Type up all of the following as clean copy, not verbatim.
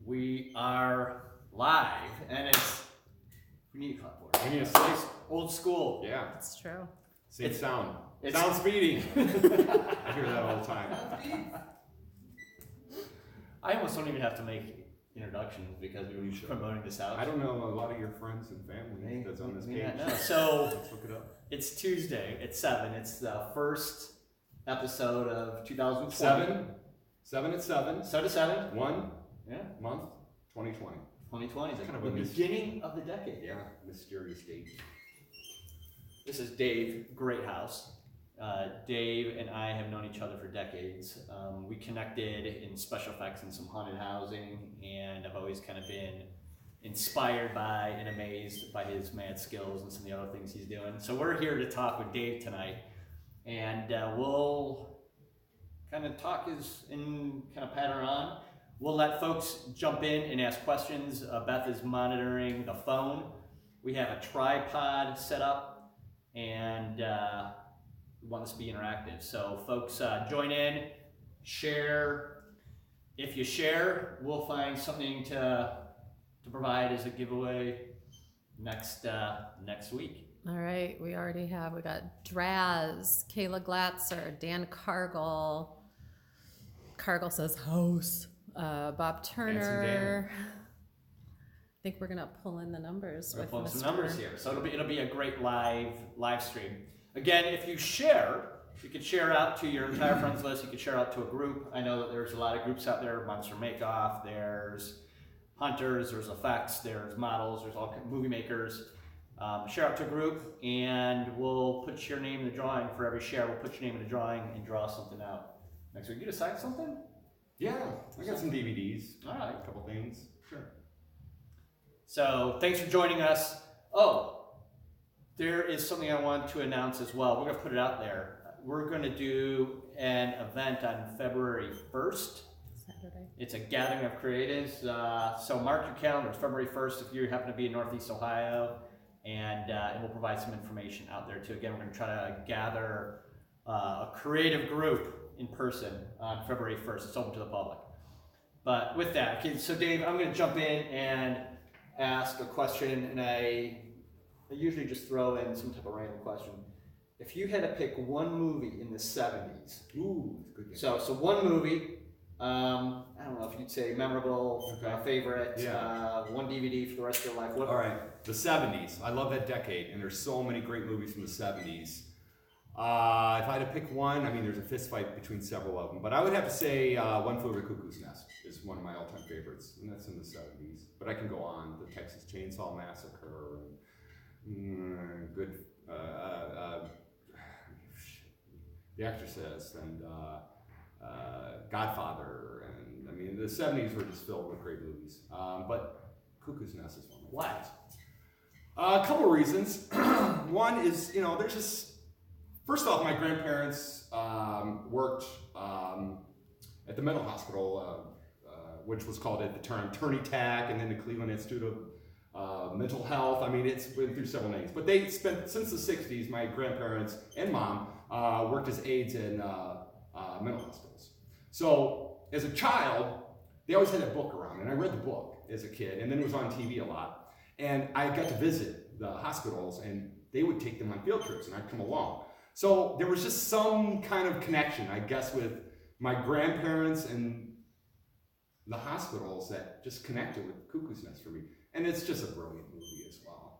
We are live, and we need a clapboard. We need a nice old school. Yeah. That's true. Same sound. It's Sound speedy. I hear that all the time. I almost don't even have to make introductions because we were promoting this out. I don't know a lot of your friends and family that's on this page. So let's look it up. It's Tuesday at 7. It's the first episode of 2020. 7 at 7. 7 to 7. 1 Yeah. month, 2020. 2020 is Kind of the a beginning of the decade. Yeah, mysterious date. This is Dave Greathouse. Dave and I have known each other for decades. We connected in special effects and some haunted housing, and I've always kind of been inspired by and amazed by his mad skills and some of the other things he's doing. So we're here to talk with Dave tonight, and we'll kind of talk and kind of patter on. We'll let folks jump in and ask questions. Beth is monitoring the phone. We have a tripod set up, and we want this to be interactive. So folks, join in, share. If you share, we'll find something to provide as a giveaway next week. All right, we got Draz, Kayla Glatzer, Dan Cargill. Cargill says house. Bob Turner. I think we're gonna pull in the numbers. We're pulling some numbers here, so it'll be a great live stream. Again, if you share, you could share out to your entire friends list. You could share out to a group. I know that there's a lot of groups out there. Monster Makeoff. There's hunters. There's effects. There's models. There's all movie makers. Share out to a group, and we'll put your name in the drawing for every share. We'll put your name in the drawing and draw something out next week. You decide something? Yeah, I got some DVDs. All right, a couple things. Sure. So thanks for joining us. Oh, there is something I want to announce as well. We're going to put it out there. We're going to do an event on February 1st. Saturday. It's a gathering of creatives. So mark your calendars, February 1st, if you happen to be in Northeast Ohio. And we'll provide some information out there too. Again, we're going to try to gather a creative group in person on February 1st. It's open to the public. But with that, okay, so Dave, I'm going to jump in and ask a question, and I usually just throw in some type of random question. If you had to pick one movie in the 70s, good game. So one movie, I don't know if you'd say memorable, favorite, one DVD for the rest of your life. All right, the 70s. I love that decade, and there's so many great movies from the 70s. If I had to pick one, I mean, there's a fist fight between several of them, but I would have to say One Flew Over the Cuckoo's Nest is one of my all-time favorites, and that's in the 70s. But I can go on, the Texas Chainsaw Massacre, and The Exorcist, and Godfather, and I mean, the 70s were just filled with great movies. But Cuckoo's Nest is one of my favorites. Why? A couple of reasons. One is, there's just, first off, my grandparents worked at the mental hospital, which was called at the time TAC, and then the Cleveland Institute of Mental Health. I mean, it's went through several names. But they spent, since the 60s, my grandparents and mom worked as aides in mental hospitals. So as a child, they always had that book around, and I read the book as a kid, and then it was on TV a lot. And I got to visit the hospitals, and they would take them on field trips, and I'd come along. So there was just some kind of connection, I guess, with my grandparents and the hospitals that just connected with Cuckoo's Nest for me. And it's just a brilliant movie as well.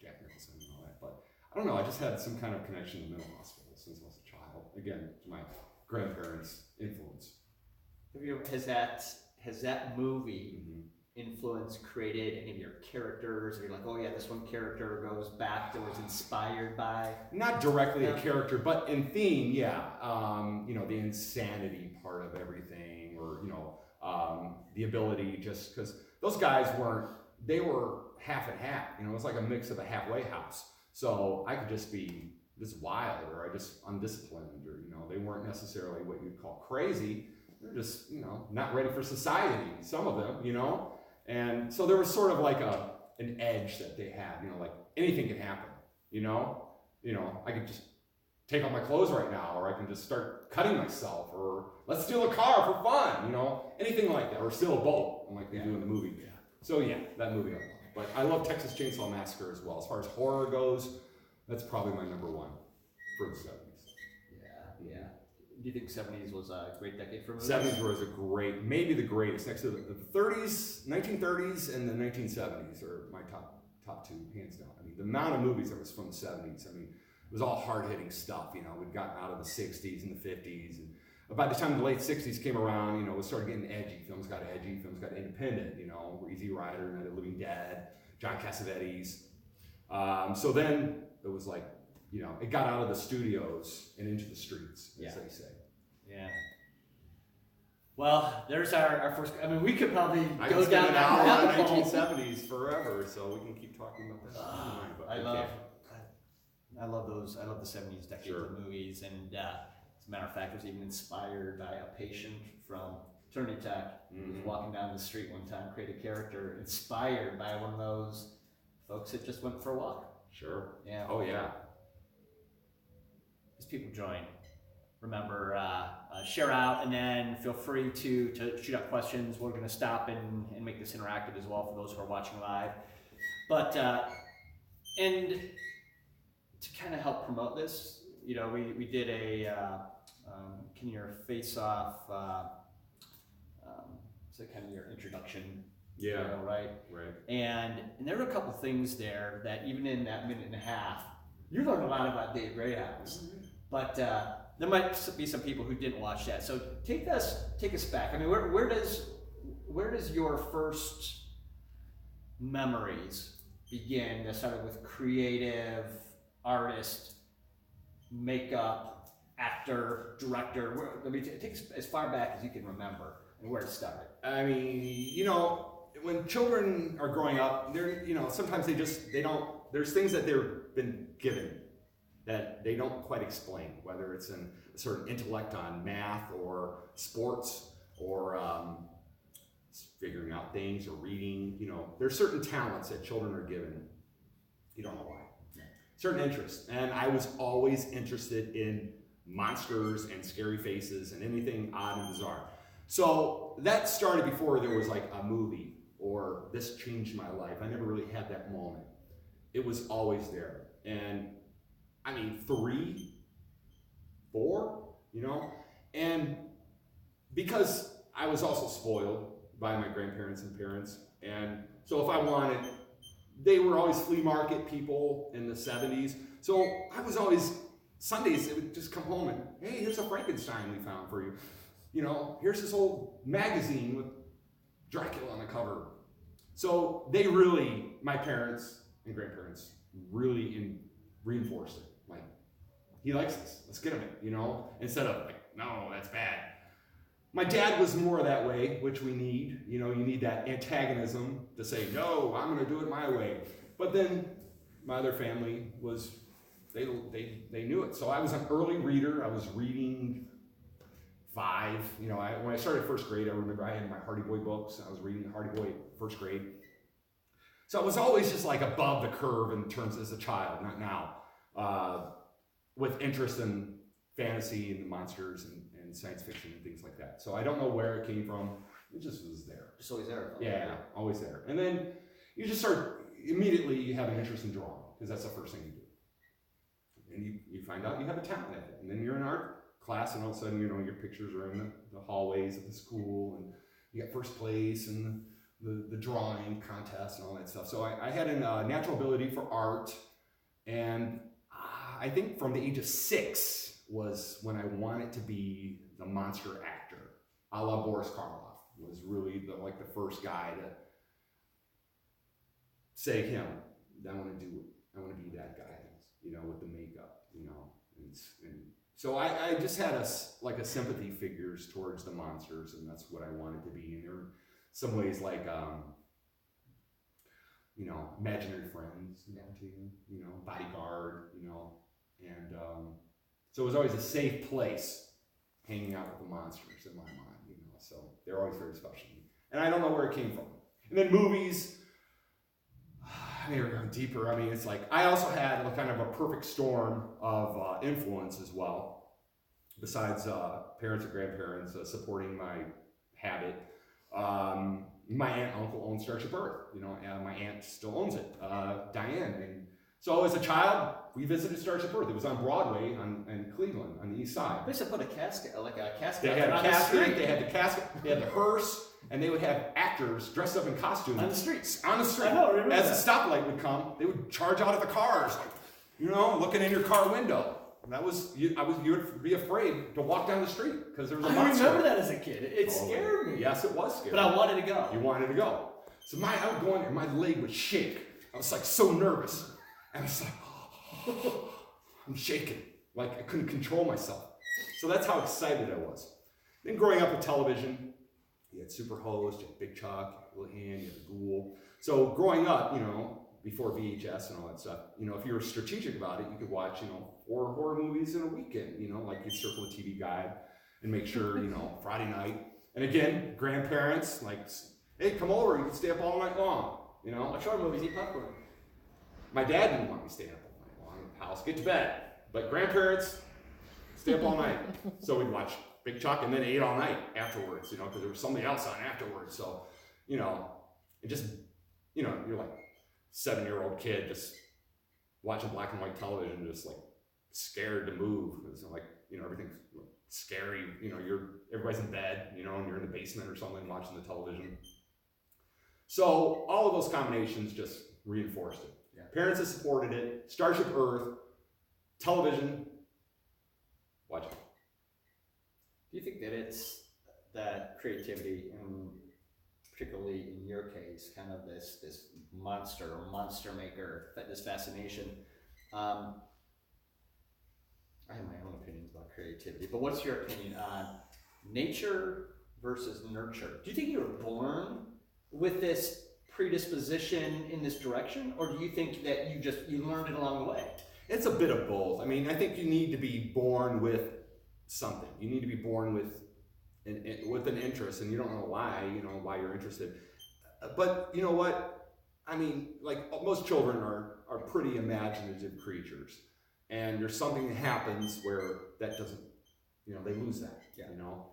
Jack Nicholson and all that. But I don't know, I just had some kind of connection to mental hospitals since I was a child. Again, to my grandparents' influence. Has that movie influence created any of your characters? Or you're like, oh yeah, this one character goes back that was inspired by? Not directly a character, but in theme, yeah. The insanity part of everything, or the ability, just because those guys they were half and half. It was like a mix of a halfway house. So I could just be this wild, or I just undisciplined, or they weren't necessarily what you'd call crazy. They're just not ready for society. Some of them, and so there was sort of like an edge that they had. Like anything could happen. I could just take off my clothes right now, or I can just start cutting myself, or let's steal a car for fun, anything like that, or steal a boat, like they do in the movie. Yeah. So yeah, that movie I love. But I love Texas Chainsaw Massacre as well. As far as horror goes, that's probably my number one for the 70s. Yeah. Do you think 70s was a great decade for movies? 70s was maybe the greatest. Next to the 30s, 1930s, and the 1970s are my top two, hands down. I mean, the amount of movies that was from the 70s, it was all hard-hitting stuff. We'd gotten out of the 60s and the 50s. And by the time the late 60s came around, it started getting edgy. Films got edgy, films got independent, Easy Rider, Night of the Living Dead, John Cassavetes. So then it was like, it got out of the studios and into the streets, as they say. Yeah. Well, there's our first. We could probably I go can down spend an that hour on the rabbit hole. 1970s forever, so we can keep talking about that. I love those. I love the 70s decades Sure. of movies, and as a matter of fact, I was even inspired by a patient from Attorney Tech who was walking down the street one time, created a character inspired by one of those folks that just went for a walk. Sure. Yeah. Oh yeah. As people join, remember, share out, and then feel free to shoot up questions. We're going to stop and make this interactive as well for those who are watching live. But, and to kind of help promote this, we did a Can Your Face Off, so kind of your introduction. Yeah. Right? Right. And there were a couple things there that even in that minute and a half, you learned a lot about Dave Greathouse. But there might be some people who didn't watch that. So take us back. Where does your first memories begin that started with creative, artist, makeup, actor, director? Take us as far back as you can remember and where it started. When children are growing up, sometimes they don't, there's things that they've been given that they don't quite explain, whether it's a certain intellect on math or sports or figuring out things or reading. There's certain talents that children are given. You don't know why. Certain interests. And I was always interested in monsters and scary faces and anything odd and bizarre. So that started before there was like a movie or this changed my life. I never really had that moment. It was always there. And 3, 4, and because I was also spoiled by my grandparents and parents, and so if I wanted, they were always flea market people in the 70s, so I was always, Sundays, they would just come home and, hey, here's a Frankenstein we found for you. Here's this old magazine with Dracula on the cover. So they really, my parents and grandparents, really reinforced it. Like, he likes this, let's get him it, instead of like, no, that's bad. My dad was more that way, which we need. You need that antagonism to say, no, I'm going to do it my way. But then my other family was, they knew it. So I was an early reader. I was reading 5. When I started first grade, I remember I had my Hardy Boy books. I was reading Hardy Boy first grade. So I was always just like above the curve in terms as a child, not now, with interest in fantasy and monsters and science fiction and things like that. So I don't know where it came from. It just was there. Just always there. Yeah, always there. And then you just start, immediately you have an interest in drawing, because that's the first thing you do. And you find out you have a talent at it. And then you're in art class, and all of a sudden, your pictures are in the hallways of the school, and you got first place, and the drawing contest and all that stuff. So I had a natural ability for art, and I think from the age of 6 was when I wanted to be the monster actor, a la Boris Karloff. Was really the first guy to say him. I want to do it. I want to be that guy, with the makeup, and so I just had a sympathy figures towards the monsters, and that's what I wanted to be. And there were some ways like, imaginary friends, bodyguard, and so it was always a safe place hanging out with the monsters in my mind, so they're always very special to me. And I don't know where it came from. And then movies, I mean, we're going deeper. I mean, it's like, I also had kind of a perfect storm of influence as well, besides parents and grandparents supporting my habit. My aunt and uncle owned Starship Earth. You know, my aunt still owns it, Diane. And so as a child, we visited Starship Earth. It was on Broadway in Cleveland, on the east side. They used to put a casket, like a casket. They had a on the casket, street. they had the casket, they had the hearse, and they would have actors dressed up in costumes. On the streets. On the street. I know, I remember As that. the stoplight would come, they would charge out of the cars, like, you know, looking in your car window. And that was, you would be afraid to walk down the street because there was a I monster. remember that as a kid. It scared me. Yes, it was scary. But I wanted to go. You wanted to go. So I would go in there, my leg would shake. I was like so nervous. And I was like, I'm shaking. Like I couldn't control myself. So that's how excited I was. Then growing up with television, you had Superhost, you had Big Chuck, Little Hand, you had the Ghoul. So growing up, you know, before VHS and all that stuff, you know, if you were strategic about it, you could watch, you know, 4 horror movies in a weekend, you know, like you'd circle a TV guide and make sure, you know, Friday night. And again, grandparents, like, hey, come over, you can stay up all night long, you know. Watch horror movies, eat popcorn. My dad didn't want me staying up all night long in the house, get to bed. But grandparents, stay up all night. So we'd watch Big Chuck and then ate all night afterwards, you know, because there was something else on afterwards. So, you know, it just, you know, you're like 7-year-old kid just watching black and white television, just like scared to move. It's like, you know, everything's scary. You know, everybody's in bed, you know, and you're in the basement or something watching the television. So all of those combinations just reinforced it. Yeah. Parents have supported it. Starship Earth, television, watch it. Do you think that it's that creativity, and particularly in your case, kind of this monster maker, this fascination? I have my own opinions about creativity, but what's your opinion on nature versus nurture? Do you think you were born with this predisposition in this direction, or do you think that you learned it along the way? It's a bit of both. I mean, I think you need to be born with something. You need to be born with an interest, and you don't know why, you know, why you're interested. But you know what? I mean, like most children are pretty imaginative creatures. And there's something that happens where that doesn't, you know, they lose that, you know.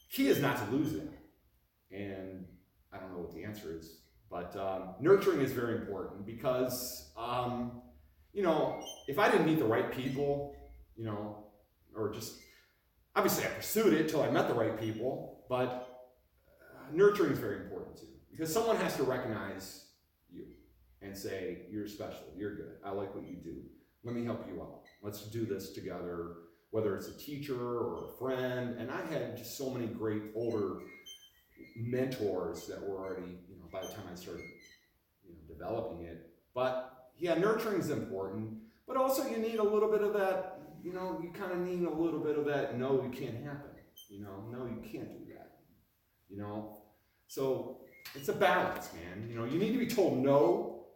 Key is not to lose that. And I don't know what the answer is, but nurturing is very important because, you know, if I didn't meet the right people, you know, or just, obviously I pursued it till I met the right people, but nurturing is very important too. Because someone has to recognize you and say, you're special, you're good, I like what you do. Let me help you out. Let's do this together, whether it's a teacher or a friend. And I had just so many great older mentors that were already, you know, by the time I started, you know, developing it. But yeah, nurturing is important, but also you need a little bit of that, you know, you kind of need a little bit of that, no, it can't happen. You know, no, you can't do that. You know, so it's a balance, man. You know, you need to be told no,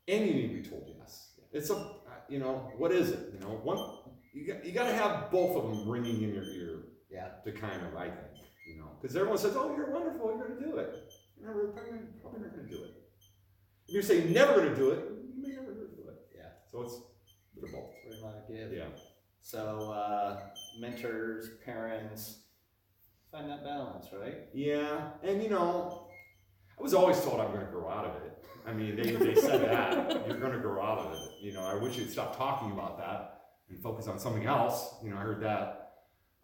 and you need to be told yes. It's a, you know, what is it? You know, you got to have both of them ringing in your ear. Yeah. To kind of, I think, you know, because everyone says, "Oh, you're wonderful, you're going to do it." You're probably not going to do it. If you say you're never going to do it, you may never do it. Yeah. So it's a bit of both. Very lot of give. Yeah. So mentors, parents, find that balance, right? Yeah, and you know, I was always told I'm going to grow out of it. I mean, they said that you're going to grow out of it. You know, I wish you'd stop talking about that and focus on something else. You know, I heard that,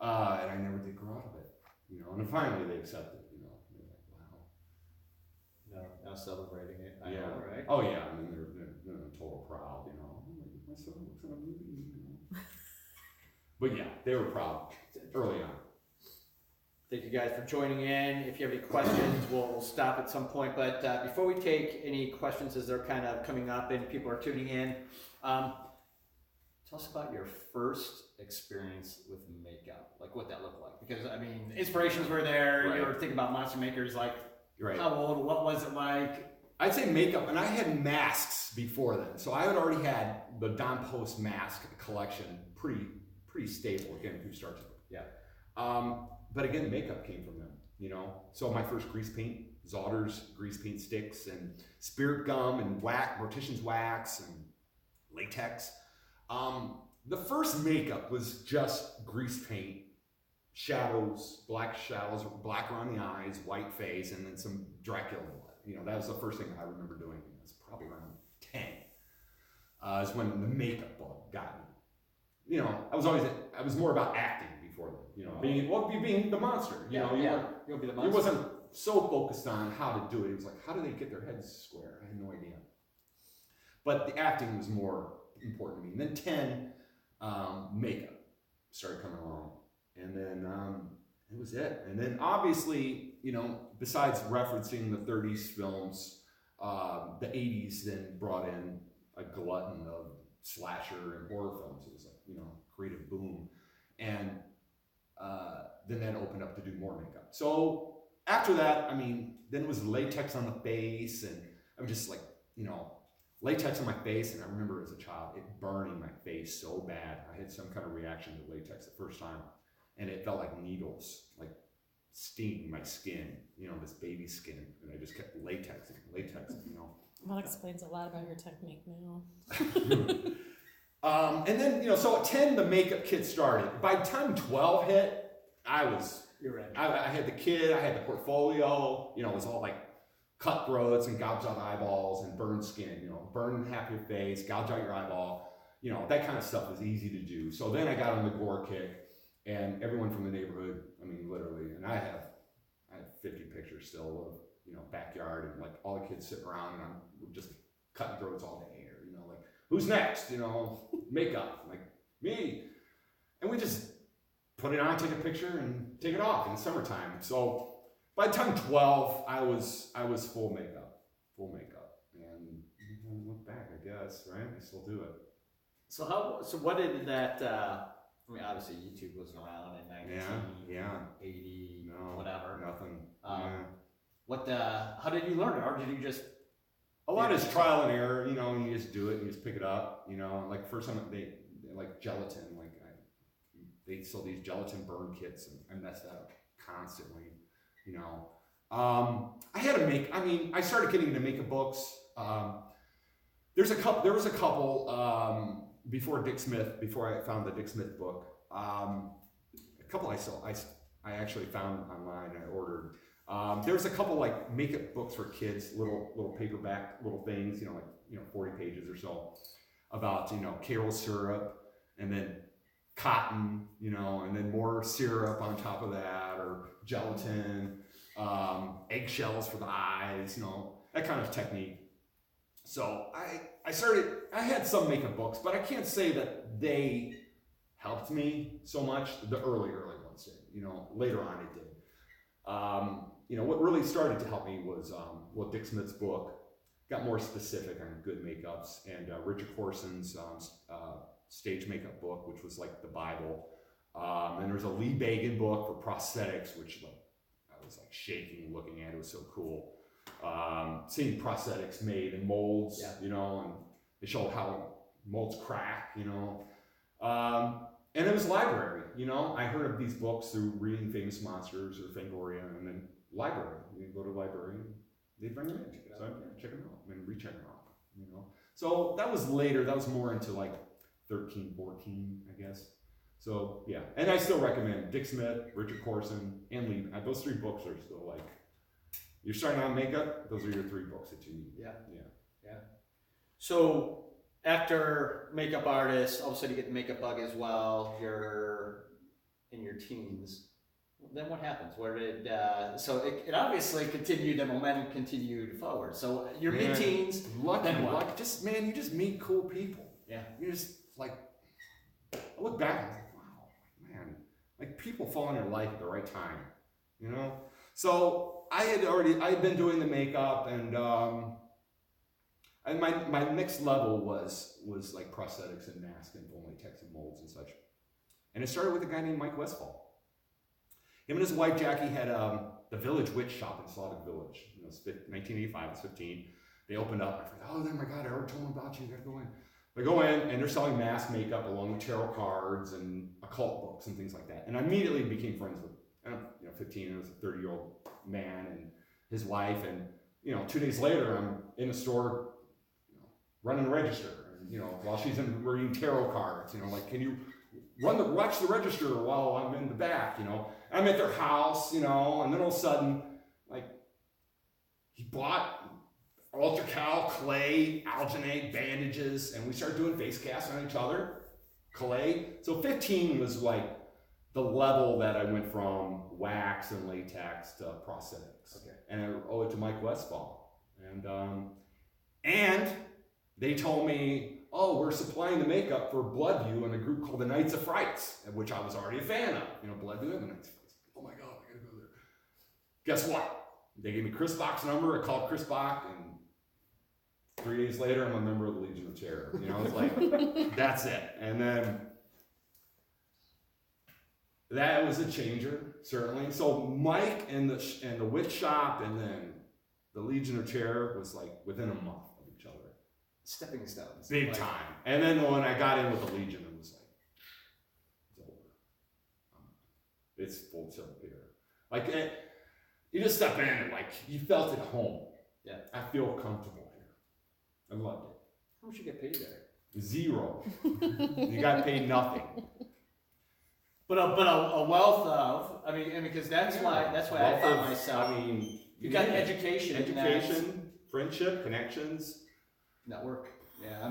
and I never did grow out of it. You know, and then finally they accepted. You know, they're like, wow. No, now celebrating it. I Yeah. know, right? Oh yeah, I mean they're total proud. You know, my son looks in a movie. You know. But yeah, they were proud early on. Thank you guys for joining in. If you have any questions, we'll stop at some point. But before we take any questions as they're kind of coming up and people are tuning in, tell us about your first experience with makeup, like what that looked like. Because I mean, inspirations were there. Right. You were thinking about monster makers, like Right. how old, what was it like? I'd say makeup, and I had masks before then. So I had already had the Don Post mask collection pretty stable, again, through Starship. Yeah. But again, makeup came from them. you know. So my first grease paint, Zodder's grease paint sticks and spirit gum and mortician's wax and latex. The first makeup was just grease paint, shadows, black around the eyes, white face, and then some Dracula blood. You know, that was the first thing I remember doing. It was probably around 10. Is when the makeup bug got me. You know, I was more about acting before then. You know, being the monster. You know, you'll be the monster. It wasn't so focused on how to do it. It was like, how do they get their heads square? I had no idea. But the acting was more important to me. And then 10, makeup started coming along. And then it was it. And then obviously, you know, besides referencing the 30s films, the 80s then brought in a glutton of slasher and horror films. It was like, you know, creative boom. And then that opened up to do more makeup. So after that, I mean, then it was latex on the face, and I'm just like, you know, latex on my face. And I remember as a child, it burning my face so bad. I had some kind of reaction to latex the first time, and it felt like needles, like stinging my skin, you know, this baby skin. And I just kept latexing, you know. Well, that explains a lot about your technique now. And then, you know, so at 10, the makeup kit started. By the time 12 hit, You're right. I had the kit, I had the portfolio, you know, it was all like cutthroats and gouge out eyeballs and burn skin, you know, burn half your face, gouge out your eyeball, you know, that kind of stuff was easy to do. So then I got on the gore kick, and everyone from the neighborhood, I mean, literally, and I have 50 pictures still of, you know, backyard, and like all the kids sitting around, and I'm just cutting throats all day, or, you know, like, who's next, you know, makeup, like, me. And we just put it on, take a picture, and take it off in the summertime. So by the time 12, I was full makeup, and I look back, I guess, right? I still do it. So what did that, I mean, obviously YouTube wasn't around in 1980, whatever. Nothing. How did you learn it? Or did you just? A lot is trial and error, you know, and you just do it, and you just pick it up, you know. Like first time they like gelatin, they sell these gelatin burn kits, and I messed that up constantly, you know. I started getting into makeup books. There was a couple before I found the Dick Smith book. A couple I actually found online, I ordered. There was a couple like makeup books for kids, little paperback little things, 40 pages or so, about, Karo syrup, and then cotton, and then more syrup on top of that, or gelatin, eggshells for the eyes, that kind of technique. So I had some makeup books, but I can't say that they helped me so much. The early ones did, later on it did. What really started to help me was, Dick Smith's book got more specific on good makeups, and Richard Corson's stage makeup book, which was like the Bible. And there was a Lee Bagan book for prosthetics, which I was like shaking looking at it. It was so cool. Seeing prosthetics made in molds, and they showed how molds crack, and it was library, I heard of these books through reading Famous Monsters or Fangoria, and then library. You go to the library and they'd bring them in. So check them out and recheck them out, So that was later. That was more into like 13, 14, I guess. So yeah, and I still recommend Dick Smith, Richard Corson, and Lee. Those three books are still like, you're starting on makeup, those are your three books that you need. Yeah. So after makeup artist, all of a sudden you get the makeup bug as well. You're in your teens. Then what happens? Where did so it obviously continued, the momentum continued forward. So your mid-teens, then what? You just meet cool people. Yeah. You just like, I look back and I'm like, wow, man, like people fall in your life at the right time, So I had been doing the makeup, and my next level was like prosthetics and masks and foam latex and molds and such. And it started with a guy named Mike Westfall. Him and his wife Jackie had the Village Witch shop in Slavic Village. It was 1985, I was 15. They opened up. I thought, oh my God, I already told them about you. You gotta go in. I go in, and they're selling mask makeup along with tarot cards and occult books and things like that. And I immediately became friends with And I'm 15, and I was a 30-year-old man and his wife, and 2 days later I'm in the store, running the register, and while she's reading tarot cards, like, can you watch the register while I'm in the back, I'm at their house, and then all of a sudden, like, he bought Ultracal, clay, alginate, bandages, and we started doing face casts on each other, clay. So 15 was like the level that I went from wax and latex to prosthetics. Okay. And I owe it to Mike Westfall. And they told me, oh, we're supplying the makeup for Bloodview and a group called the Knights of Frights, which I was already a fan of. Bloodview and the Knights of Frights. Oh my God, I gotta go there. Guess what? They gave me Chris Bach's number. I called Chris Bach, and 3 days later, I'm a member of the Legion of Terror. It's like, that's it. And then that was a changer, certainly. So Mike and the witch shop, and then the Legion of Terror was like within a month of each other. Stepping stones. Big time. And then when I got in with the Legion, it was like, it's over. It's full tilt here. Like, you just step in and like, you felt at home. Yeah. I feel comfortable here. I loved it. How much you get paid there? 0. You got paid nothing. But a wealth of, because that's why I found myself. You got education, friendship, connections, network. Yeah,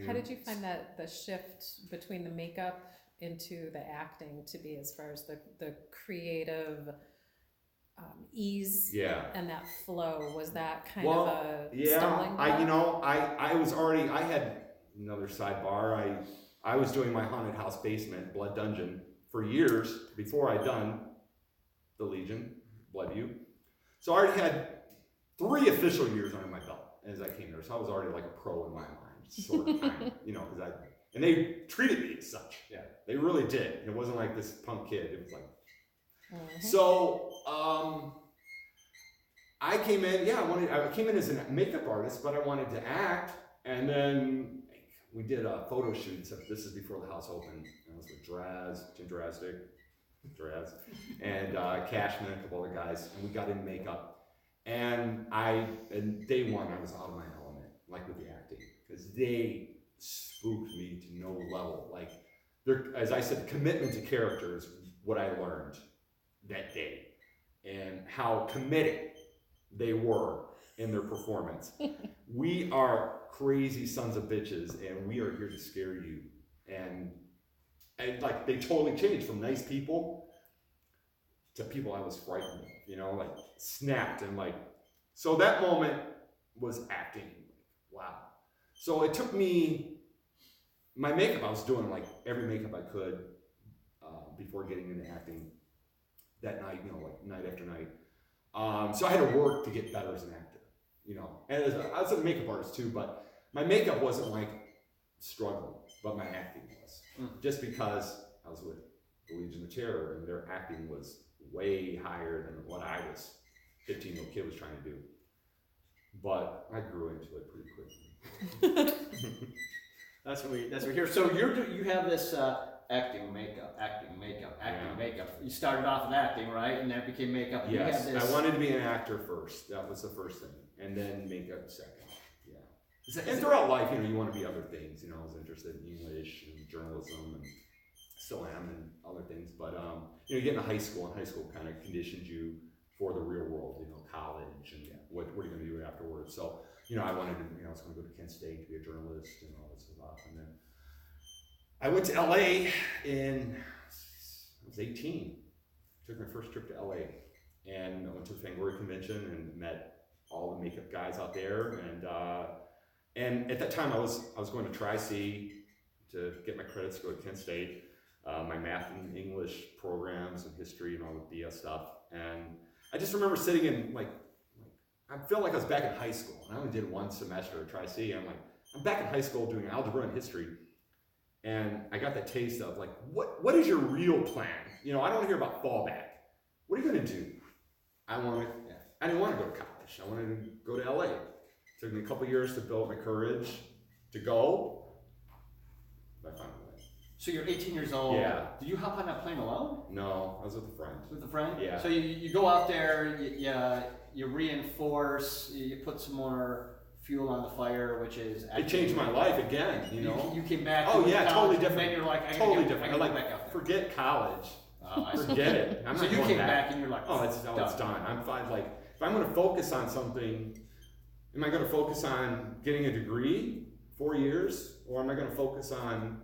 How did you find that the shift between the makeup into the acting to be as far as the creative ease and that flow? Was that kind of a stumbling block? I had another sidebar. I was doing my haunted house basement, Blood Dungeon, for years before I'd done the Legion, Bloodview. So I already had 3 official years under my belt as I came there. So I was already like a pro in my mind, sort of, kind of, because and they treated me as such. Yeah, they really did. It wasn't like this punk kid. It was like, So I came in. I came in as a makeup artist, but I wanted to act. And then we did a photo shoot. So this is before the house opened. I was with Jim Draz, and Cashman, a couple other guys, and we got in makeup. And day one, I was out of my element, like with the acting, because they spooked me to no level. Like, as I said, commitment to character is what I learned that day, and how committed they were in their performance. We are crazy sons of bitches, and we are here to scare you. And like, they totally changed from nice people to people I was frightened of, like snapped, and like, so that moment was acting. Wow. So it took me, my makeup, I was doing like every makeup I could before getting into acting that night, like night after night. So I had to work to get better as an actor, and I was a makeup artist too, but my makeup wasn't like struggling, but my acting was. Just because I was with the Legion of Terror, and their acting was way higher than what I was, 15-year-old kid, was trying to do. But I grew into it pretty quickly. That's what we hear. So you have this acting, makeup. You started off with acting, right? And that became makeup. Yes, you have this... I wanted to be an actor first. That was the first thing. And then makeup second. Yeah. And throughout life, you want to be other things. I was interested in English and journalism, and still am, and other things. But you get into high school, and high school kind of conditions you for the real world. College, and what are you going to do afterwards? So I wanted to. I was going to go to Kent State to be a journalist and all this stuff. And then I went to LA I was 18. Took my first trip to LA, and I went to the Fangoria convention and met all the makeup guys out there. And at that time, I was going to Tri-C to get my credits to go to Kent State, my math and English programs and history and all the BS stuff. And I just remember sitting in I felt like I was back in high school. And I only did 1 semester at Tri-C. I'm back in high school doing algebra and history. And I got that taste of what is your real plan? I don't want to hear about fallback. What are you going to do? I didn't want to go to college. I wanted to go to LA. It took me a couple years to build my courage to go. But I found a way. So you're 18 years old. Yeah. Did you hop on that plane alone? No, I was with a friend. With a friend? Yeah. So you go out there, you reinforce, you put some more fuel on the fire, which is It changed my life again, you know. You came back. Oh you yeah, went to totally college, different. And then you're like, totally different. I I gotta like go back out there. forget college. I see. Forget it. I'm So not you going came back and you're like, oh, it's done. I'm fine. Like if I'm going to focus on something, am I going to focus on getting a degree, 4 years, or am I going to focus on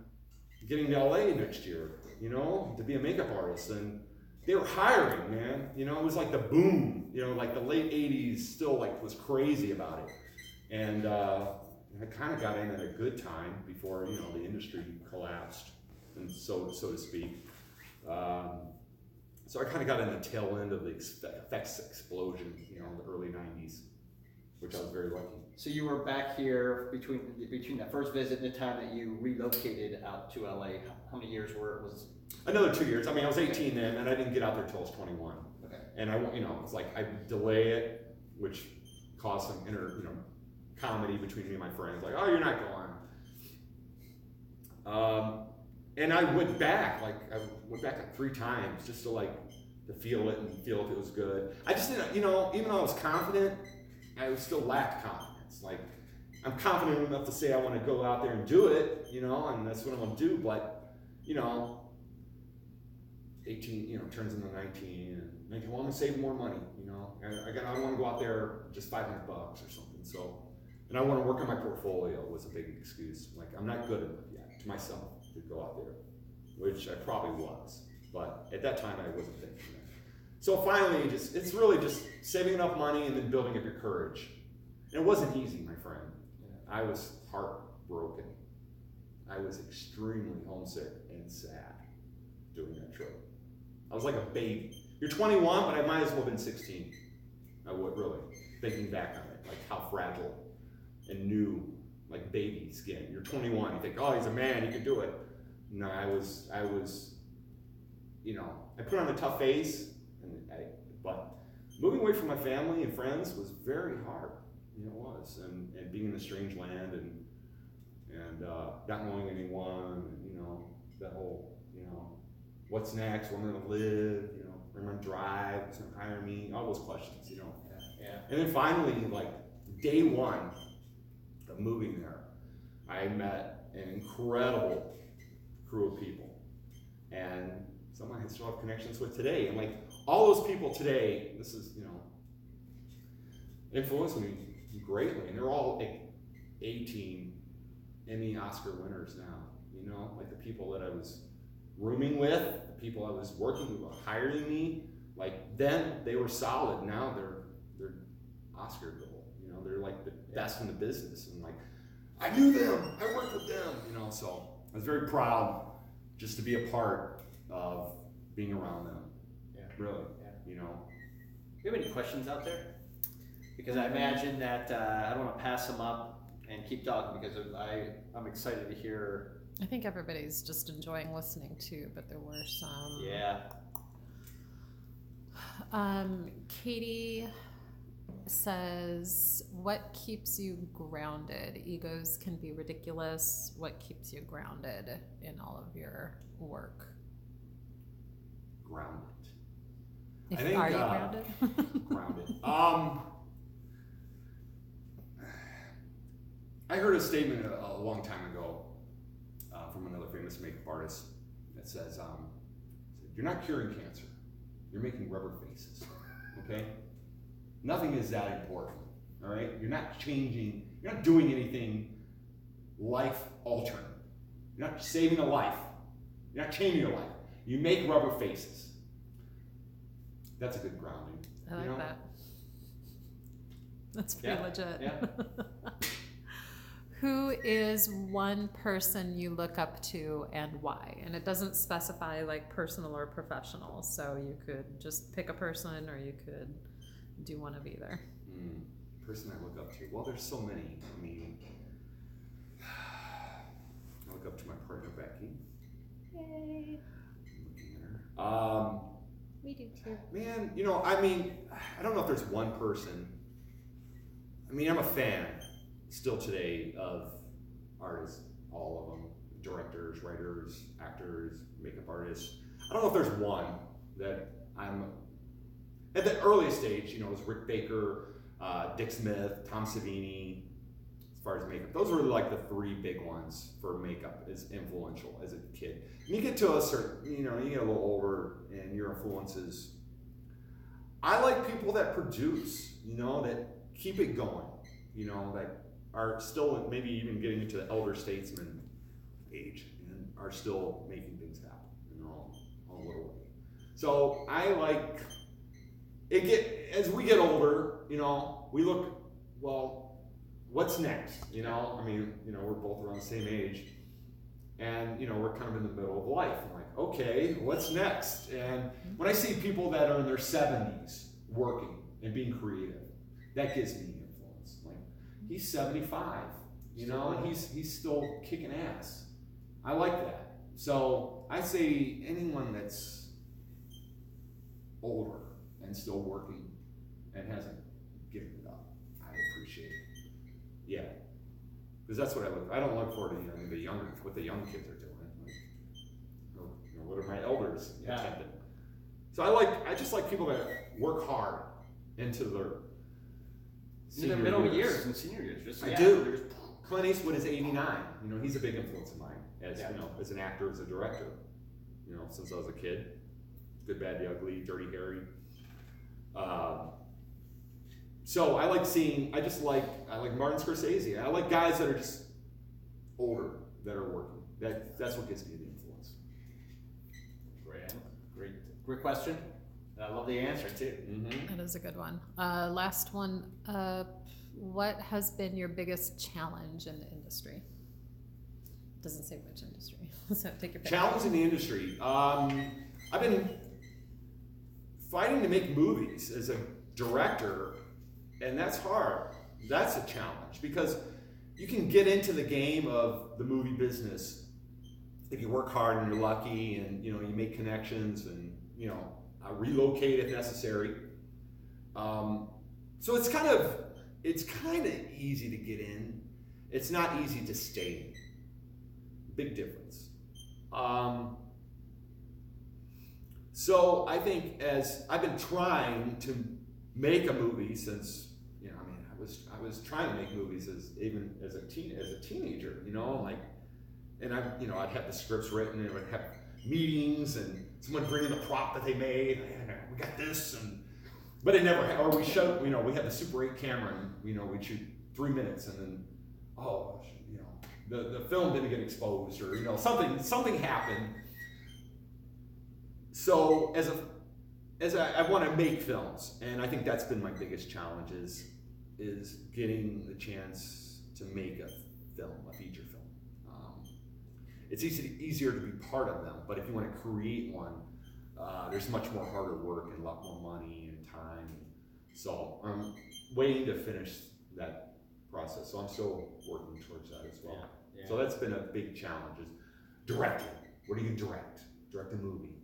getting to LA next year? You know, to be a makeup artist, and they were hiring, man. You know, it was like the boom. You know, like the late '80s, still like was crazy about it, and I kind of got in at a good time before the industry collapsed, and so to speak. So I kind of got in the tail end of the effects explosion, the early '90s, which I was very lucky. So you were back here between that first visit and the time that you relocated out to LA. How many years was? Another 2 years. I mean, I was 18 then, and I didn't get out there until I was 21. Okay. And it's like I delay it, which caused some comedy between me and my friends. Like, oh, you're not going. And I went back. I went back 3 times just to feel it and feel if it was good. I just didn't, even though I was confident, I still lacked confidence. Like, I'm confident enough to say I want to go out there and do it, and that's what I'm going to do. But, 18, turns into 19, and 19, well, I'm going to save more money, I want to go out there just $500 or something. So, and I want to work on my portfolio was a big excuse. Like, I'm not good enough yet to myself to go out there, which I probably was. But at that time, I wasn't thinking that. So finally, it's really just saving enough money and then building up your courage. And it wasn't easy, my friend. I was heartbroken. I was extremely homesick and sad doing that trip. I was like a baby. You're 21, but I might as well have been 16. I would really, thinking back on it, like how fragile and new, like baby skin. You're 21, you think, oh, he's a man, he can do it. No, I was, I put on a tough face, but moving away from my family and friends was very hard. It was, and being in a strange land and not knowing anyone, and, that whole, what's next, where I'm gonna live, where I'm gonna drive, who's gonna hire me, all those questions, Yeah. And then finally, like day one of moving there, I met an incredible crew of people, and someone I still have connections with today, and like all those people today, this is, influenced me greatly, and they're all like 18 Emmy Oscar winners now, like the people that I was rooming with, the people I was working with, hiring me, like then they were solid, now they're Oscar gold, they're like the best in the business, and like, I knew them, I worked with them, so I was very proud just to be a part of being around them, really, Do you have any questions out there? Because I imagine that I don't want to pass them up and keep talking because I'm excited to hear. I think everybody's just enjoying listening too, but there were some. Yeah. Katie says, what keeps you grounded? Egos can be ridiculous. What keeps you grounded in all of your work? Grounded. Are you grounded? Grounded. I heard a statement a long time ago from another famous makeup artist that says, you're not curing cancer, you're making rubber faces, okay? Nothing is that important, all right? You're not changing, you're not doing anything life-altering. You're not saving a life. You're not changing your life. You make rubber faces. That's a good grounding. I like that. That's pretty legit. Yeah. Who is one person you look up to and why? And it doesn't specify like personal or professional, so you could just pick a person or you could do one of either. Person I look up to. Well, there's so many. I mean, I look up to my partner Becky. Yay. We do too. Man, I don't know if there's one person. I mean, I'm a fan still today of artists, all of them, directors, writers, actors, makeup artists. I don't know if there's one that I'm at the earliest stage. You know, it was Rick Baker, Dick Smith, Tom Savini. As far as makeup, those were like the three big ones for makeup as influential as a kid. And you get to a certain, you know, you get a little older, and your influences. I like people that produce, you know, that keep it going, you know, that are still maybe even getting into the elder statesman age and are still making things happen in their own little way. So I like it. As we get older, you know, we look, well, what's next? You know, I mean, you know, we're both around the same age, and you know, we're kind of in the middle of life. I'm like, okay, what's next? And when I see people that are in their 70s working and being creative, that gives me influence. Like, he's 75, you know, and he's still kicking ass. I like that. So I say anyone that's older and still working and hasn't given it up, I appreciate it. Yeah, because that's what I look. I don't look forward to, you know, what the young kids are doing. Like, you know, what are my elders attempting? So I just like people that work hard into their middle years and senior years. I do. Clint Eastwood is 89. You know, he's a big influence of mine as you know, as an actor, as a director. You know, since I was a kid, Good, Bad, the Ugly, Dirty Harry. So I like Martin Scorsese. I like guys that are just older, that are working. That's what gives me the influence. Great question. I love the answer too. That is a good one. Last one. What has been your biggest challenge in the industry? Doesn't say which industry. So take your pick. Challenge in the industry. I've been fighting to make movies as a director, and that's hard. That's a challenge because you can get into the game of the movie business if you work hard and you're lucky, and you know, you make connections, and you know, relocate if necessary. So it's kind of easy to get in. It's not easy to stay in. Big difference. So I think as I've been trying to make a movie since, you know, I mean, I was trying to make movies as a teenager, you know, like, and I'd have the scripts written, and I'd have meetings, and someone bring in the prop that they made. We got this, but it never. Or we showed, you know, we had the Super 8 camera, and you know, we'd shoot 3 minutes, and then, you know, the film didn't get exposed, or you know, something happened. So as I want to make films, and I think that's been my biggest challenge is getting the chance to make a feature film. It's easier to be part of them, but if you want to create one, there's much more harder work and a lot more money and time. So I'm waiting to finish that process. So I'm still working towards that as well. Yeah. So that's been a big challenge, is directing. What do you direct? Direct a movie.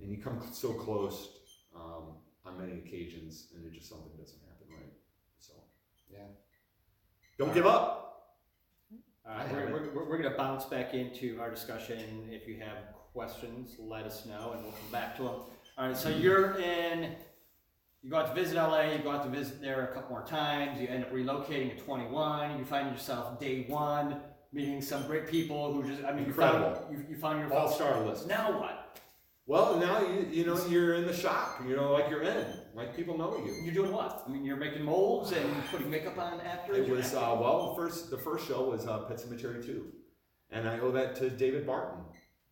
And you come so close on many occasions, and something doesn't happen right. So, yeah. Don't give up. We're going to bounce back into our discussion. If you have questions, let us know, and we'll come back to them. All right, so you go out to visit LA, you go out to visit there a couple more times, you end up relocating at 21, you find yourself day one, meeting some great people who just, I mean, incredible. You found your all-star list. Now what? Well, now you know you're in the shop. You know, like you're in. Like people know you. You're doing what? I mean, you're making molds and putting makeup on actors. It was the first show was Pet Cemetery 2, and I owe that to David Barton.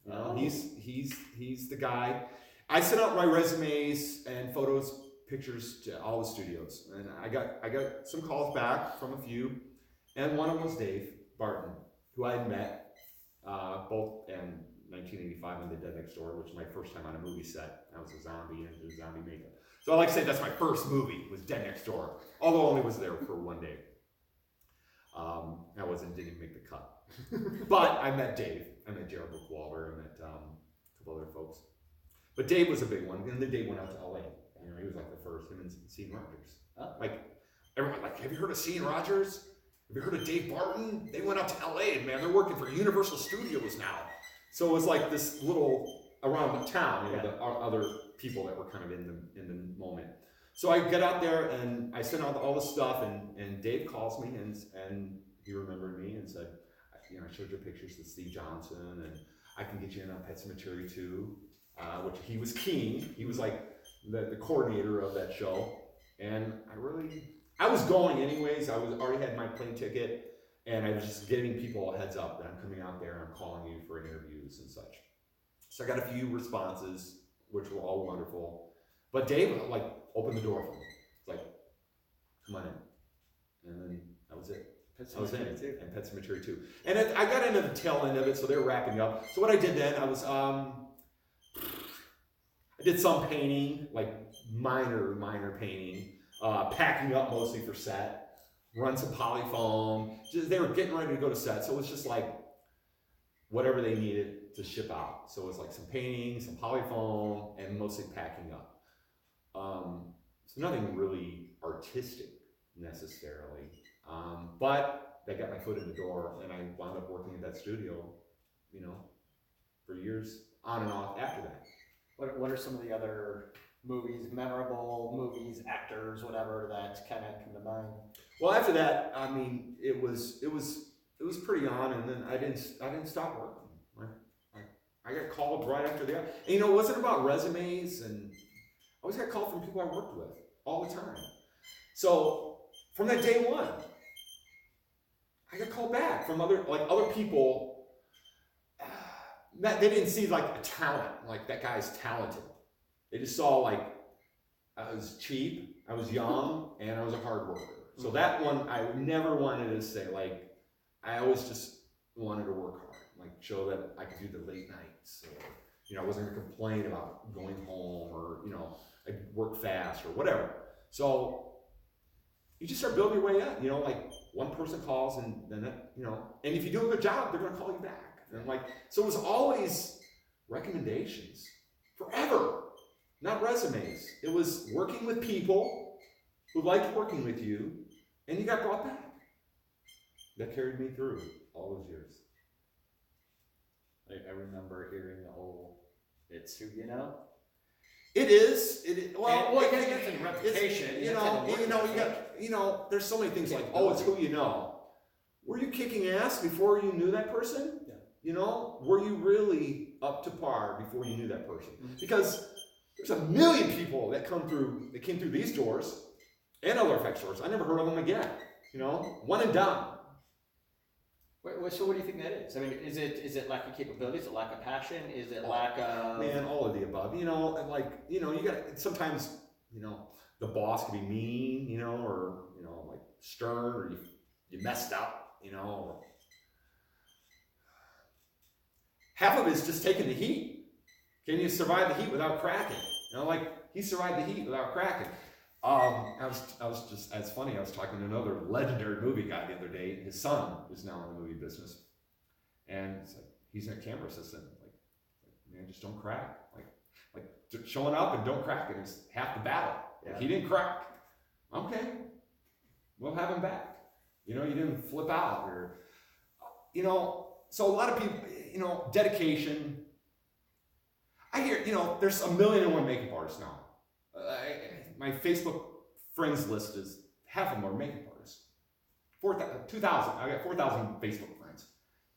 You know, he's the guy. I sent out my resumes and pictures to all the studios, and I got some calls back from a few, and one of them was Dave Barton, who I had met both in 1985 on The Dead Next Door, which was my first time on a movie set. I was a zombie and did zombie makeup. So I like to say that's my first movie, was Dead Next Door, although I only was there for one day. Didn't even make the cut. But I met Dave. I met Gerald Bookwalter. I met a couple other folks. But Dave was a big one. And then Dave went out to LA. You know, he was like the first, him and Sean Rogers. Like, everyone, like, have you heard of Sean Rogers? Have you heard of Dave Barton? They went out to LA, man. They're working for Universal Studios now. So it was like this little around the town, you know, the other people that were kind of in the moment. So I get out there and I send out all this stuff, and Dave calls me and he remembered me and said, you know, I showed you pictures of Steve Johnson, and I can get you in on Pet Sematary too, which he was keen. He was like the coordinator of that show, and I was going anyways. I already had my plane ticket, and I was just giving people a heads up that I'm coming out there and I'm calling you for interviews and such. So I got a few responses, which were all wonderful. But Dave, like, opened the door for me. It's like, come on in. And then that was it. I was in it, and Pet Sematary too. And I got into the tail end of it, so they were wrapping up. So what I did then, I did some painting, like minor painting, packing up mostly for set, run some polyfoam. They were getting ready to go to set, so it was just like whatever they needed to ship out. So it was like some painting, some polyfoam, and mostly packing up. So nothing really artistic necessarily. But they got my foot in the door, and I wound up working at that studio, you know, for years on and off after that. What are some of the other movies, memorable movies, actors, whatever, that kind of come to mind? Well, after that, I mean, it was pretty on, and then I didn't stop working. I got called right after that. And you know, it wasn't about resumes, and I always got called from people I worked with all the time. So from that day one, I got called back from other people that they didn't see like a talent, like that guy's talented. They just saw like I was cheap, I was young, and I was a hard worker. So that one I never wanted to say, like, I always just wanted to work hard, like show that I could do the late nights, or, you know, I wasn't gonna complain about going home, or, you know, I work fast or whatever. So you just start building your way up, you know, like one person calls, and then that, you know, and if you do a good job, they're gonna call you back. And like, so it was always recommendations forever, not resumes. It was working with people who liked working with you, and you got brought back. That carried me through all those years. I remember hearing the whole, it's who you know. It is. Well, you gotta get the reputation. You know, there's so many things like, oh, it's who you know. Were you kicking ass before you knew that person? Yeah. You know, were you really up to par before you knew that person? Mm-hmm. Because there's a million people that came through these doors and other effects stores. I never heard of them again. You know, one and done. So what do you think that is? I mean, is it lack of capability? Is it lack of passion? Is it lack of... Man, all of the above. You know, and like, you know, you got, sometimes, you know, the boss can be mean, you know, or, you know, like stern, or you messed up, you know. Or... Half of it is just taking the heat. Can you survive the heat without cracking? You know, like, he survived the heat without cracking. I was just, as funny, I was talking to another legendary movie guy the other day. His son is now in the movie business. And it's like, he's a camera assistant. Like, man, just don't crack. Like showing up and don't crack it is half the battle. Yeah. Like, he didn't crack. Okay, we'll have him back. You know, you didn't flip out, or, you know, so a lot of people, you know, dedication. I hear, you know, there's 1,000,001 makeup artists now. My Facebook friends list is half of them are makeup artists. 2,000. I got 4,000 Facebook friends.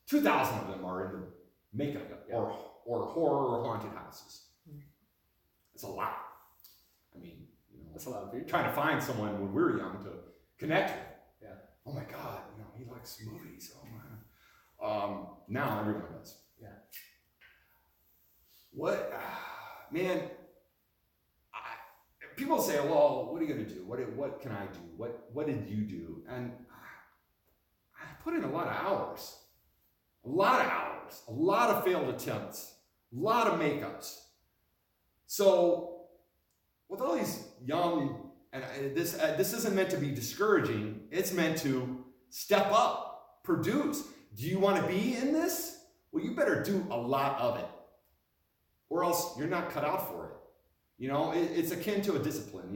2,000 of them are in the makeup or horror or haunted houses. That's a lot. I mean, you know, that's a lot of people. Trying to find someone when we were young to connect with. Yeah. Oh my God, you know, he likes movies. Oh man. Now everyone does. Yeah. What, man? People say, well, what are you going to do? What can I do? What did you do? And I put in a lot of hours. A lot of failed attempts. A lot of makeups. So with all these young, and this isn't meant to be discouraging. It's meant to step up, produce. Do you want to be in this? Well, you better do a lot of it, or else you're not cut out for it. It's akin to a discipline,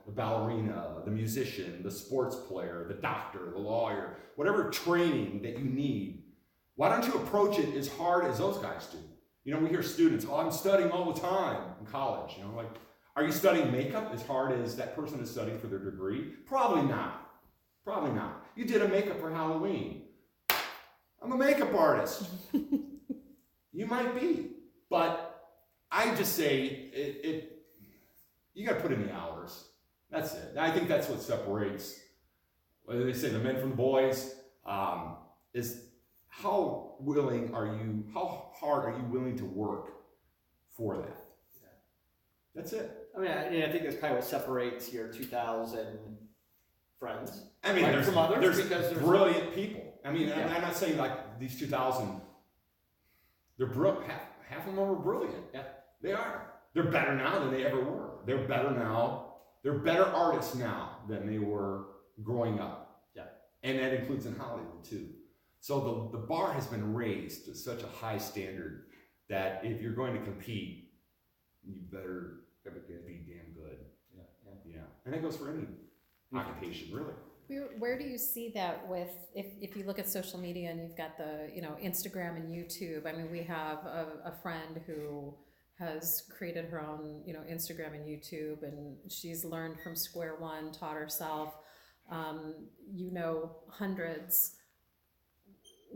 the ballerina, the musician, the sports player, the doctor, the lawyer, whatever training that you need. Why don't you approach it as hard as those guys do? We hear students, I'm studying all the time in college. Are you studying makeup as hard as that person is studying for their degree? Probably not. Probably not. You did a makeup for Halloween. I'm a makeup artist. You might be. But I just say, you got to put in the hours. That's it. I think that's what separates, whether they say the men from the boys, is how hard are you willing to work for that? Yeah. That's it. I think that's kind of what separates your 2,000 friends. There's, from others there's brilliant people. I'm not saying like these 2,000, they're brilliant. Half of them are brilliant. Yeah. They are. They're better now than they ever were. They're better now. They're better artists now than they were growing up. Yeah. And that includes in Hollywood too. So the bar has been raised to such a high standard that if you're going to compete, you better be damn good. Yeah. And that goes for any occupation, really. Where do you see that with, if you look at social media and you've got the, Instagram and YouTube? We have a friend who has created her own, Instagram and YouTube, and she's learned from square one, taught herself, hundreds.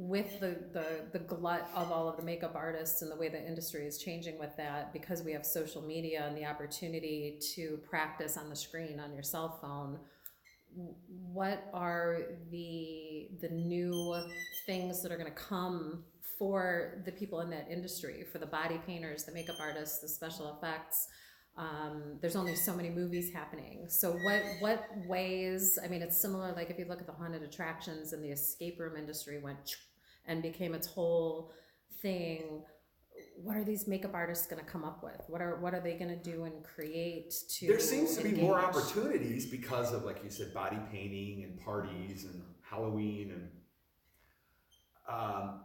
With the glut of all of the makeup artists and the way the industry is changing with that, because we have social media and the opportunity to practice on the screen on your cell phone, what are the new things that are going to come for the people in that industry, for the body painters, the makeup artists, the special effects? There's only so many movies happening. So what ways, it's similar, like if you look at the haunted attractions and the escape room industry went and became its whole thing. What are these makeup artists going to come up with? What are they going to do and create to There seems to be more engage? opportunities because of, like you said, body painting and parties and Halloween. And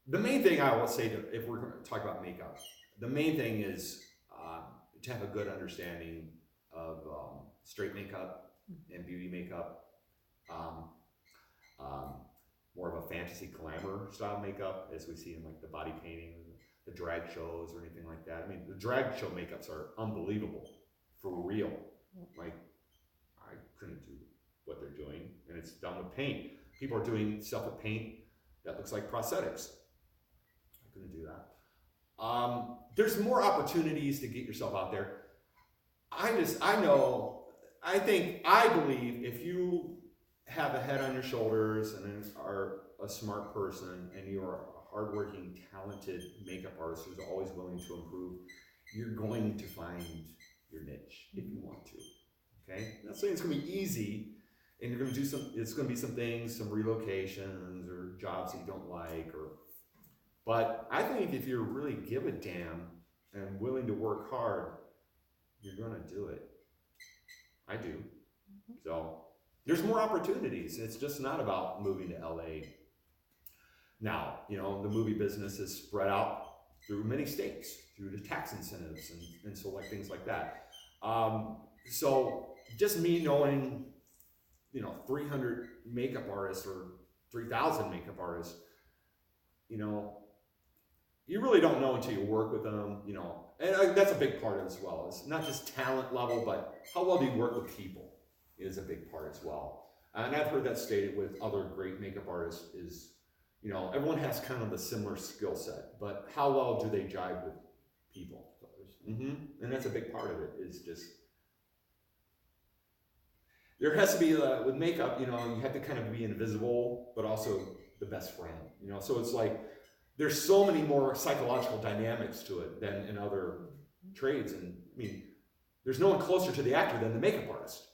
the main thing I will say, if we're going to talk about makeup, the main thing is to have a good understanding of straight makeup and beauty makeup, more of a fantasy glamour style makeup, as we see in like the body painting, the drag shows or anything like that. The drag show makeups are unbelievable, for real. Like, I couldn't do what they're doing, and it's done with paint. People are doing stuff with paint that looks like prosthetics. I couldn't do that. There's more opportunities to get yourself out there. I believe if you have a head on your shoulders and are a smart person and you are a hardworking, talented makeup artist who's always willing to improve, you're going to find your niche if you want to. Okay? I'm not saying it's going to be easy, and you're going to do it's going to be some things, some relocations or jobs that you don't like, but I think if you really give a damn and willing to work hard, you're going to do it. I do. So there's more opportunities. It's just not about moving to LA. Now, the movie business is spread out through many states, through the tax incentives and so like things like that. So just me knowing, 300 makeup artists or 3,000 makeup artists, you really don't know until you work with them, and that's a big part of it as well. It's not just talent level, but how well do you work with people is a big part as well. And I've heard that stated with other great makeup artists is, everyone has kind of a similar skill set, but how well do they jive with people? Mm-hmm. And that's a big part of it, is just, there has to be, with makeup, you have to kind of be invisible, but also the best friend, so it's like, there's so many more psychological dynamics to it than in other trades. And there's no one closer to the actor than the makeup artist.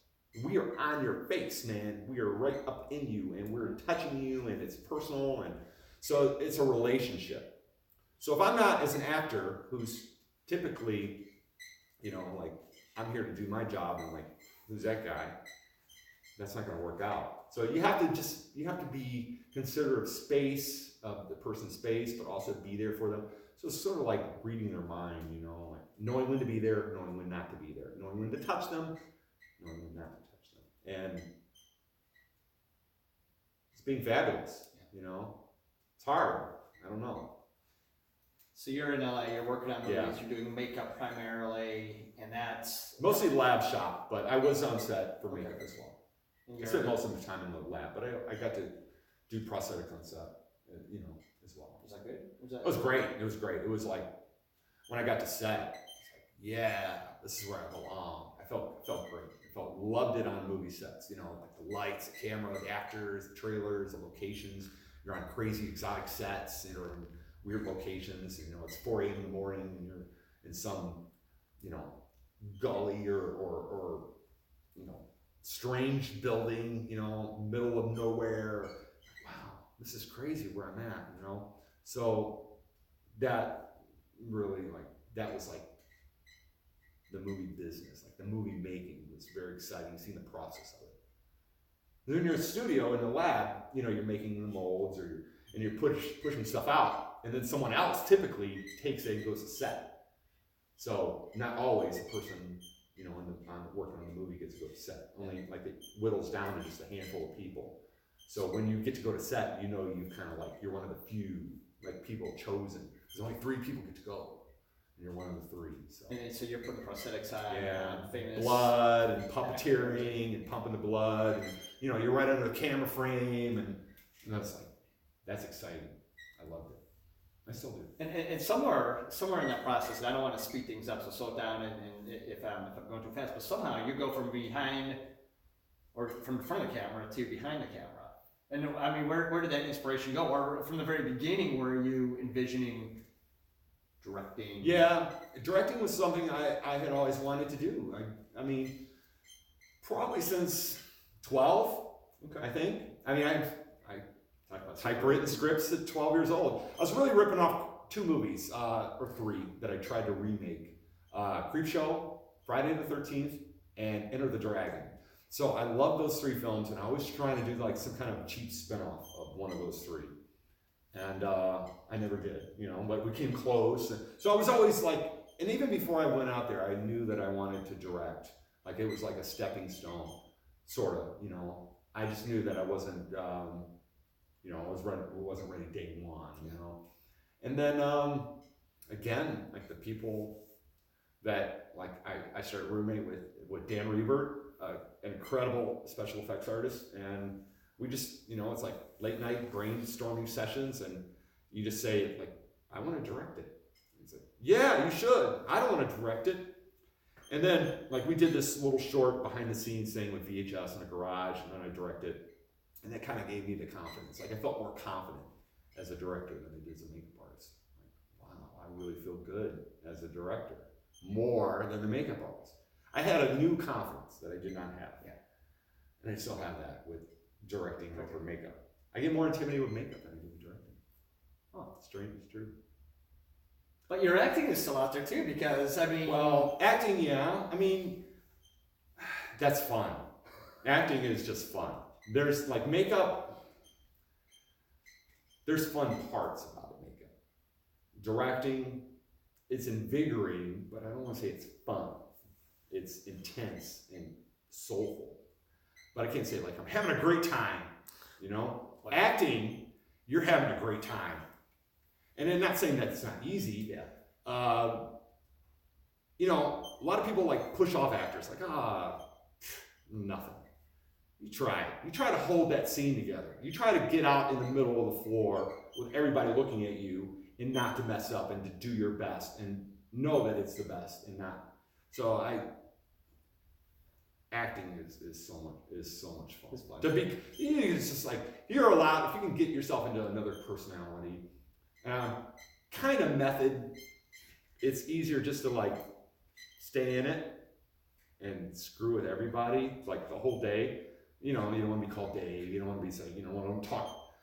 We are on your face, man. We are right up in you, and we're touching you, and it's personal, and so it's a relationship. So if I'm not, as an actor who's typically, like, I'm here to do my job, and like, who's that guy? That's not going to work out. So you have to be considerate of space, of the person's space, but also be there for them. So it's sort of like reading their mind, like knowing when to be there, knowing when not to be there, knowing when to touch them, knowing when not to touch them. And it's being fabulous, you know? It's hard. I don't know. So you're in LA, you're working on movies, Yeah. you're doing makeup primarily, and that's Mostly lab shop, but I was on set for makeup as well. and I you're, spent most of the time in the lab, but I got to do prosthetics on set, you know, as well. was that good? Was that, It was great. It was great. It was like when I got to set, I was like, yeah, this is where I belong. I felt great. Loved it on movie sets. You know, like the lights, the camera, the actors, the trailers, the locations. You're on crazy exotic sets. You're in weird locations. You know, it's 4 a.m. in the morning, and you're in some, you know, gully or you know, strange building. You know, middle of nowhere. Wow, this is crazy where I'm at. You know, so that really that was like the movie business, like the movie making was very exciting, seeing the process of it. Then you're in a studio in the lab, you know, you're making the molds and you're pushing stuff out, and then someone else typically takes it and goes to set. So not always a person, you know, working on the movie gets to go to set. Only like it whittles down to just a handful of people. So when you get to go to set, you know, you kind of like, you're one of the few like people chosen. There's only 3 people get to go. You're one of the 3. So. and so you're putting prosthetics on, Yeah, famous blood and puppeteering and pumping the blood, and you know, you're right under the camera frame, and that's like, that's exciting. I loved it. I still do. And somewhere in that process, and I don't want to speed things up, so slow down and if I'm going too fast, but somehow you go from behind or from in front of the camera to behind the camera. And I mean, where did that inspiration go? Or from the very beginning, were you envisioning directing? Yeah, directing was something I had always wanted to do. I mean, probably since 12, I think. I mean, I typewritten scripts at 12 years old. I was really ripping off 2 movies, or 3, that I tried to remake. Creepshow, Friday the 13th, and Enter the Dragon. So I love those 3 films, and I was trying to do like some kind of cheap spinoff of one of those 3. And I never did, you know, but we came close. And so I was always like, and even before I went out there, I knew that I wanted to direct. Like it was like a stepping stone, sort of, you know. I just knew that I wasn't, you know, I wasn't ready day one, you know. And then, again, like the people that, like I started roommate with Dan Reber, an incredible special effects artist, and we just, you know, it's like late night brainstorming sessions, and you just say, like, I want to direct it. He's like, yeah, you should. I don't want to direct it. And then, like, we did this little short behind the scenes thing with VHS in a garage, and then I directed. And that kind of gave me the confidence. Like, I felt more confident as a director than I did as a makeup artist. Like, wow, I really feel good as a director, more than the makeup artist. I had a new confidence that I did not have. Yeah. And I still have that with directing over makeup. I get more intimidated with makeup than I do with directing. Oh, strange, it's true. But your acting is still out there too, because I mean, well, acting, yeah. I mean, that's fun. Acting is just fun. There's like makeup. There's fun parts about the makeup. Directing, it's invigorating, but I don't want to say it's fun. It's intense and soulful. But I can't say like I'm having a great time, you know? Acting, you're having a great time. And I'm not saying that it's not easy. Yeah. You know, a lot of people like push off actors, like, nothing. You try. You try to hold that scene together. You try to get out in the middle of the floor with everybody looking at you and not to mess up and to do your best and know that it's the best and not. So acting is so much fun. It's fun. It's just like, you're allowed, if you can get yourself into another personality, kind of method, it's easier just to like stay in it and screw with everybody like the whole day. You know, you don't want to be called Dave, you don't want to be saying, you know, want to talk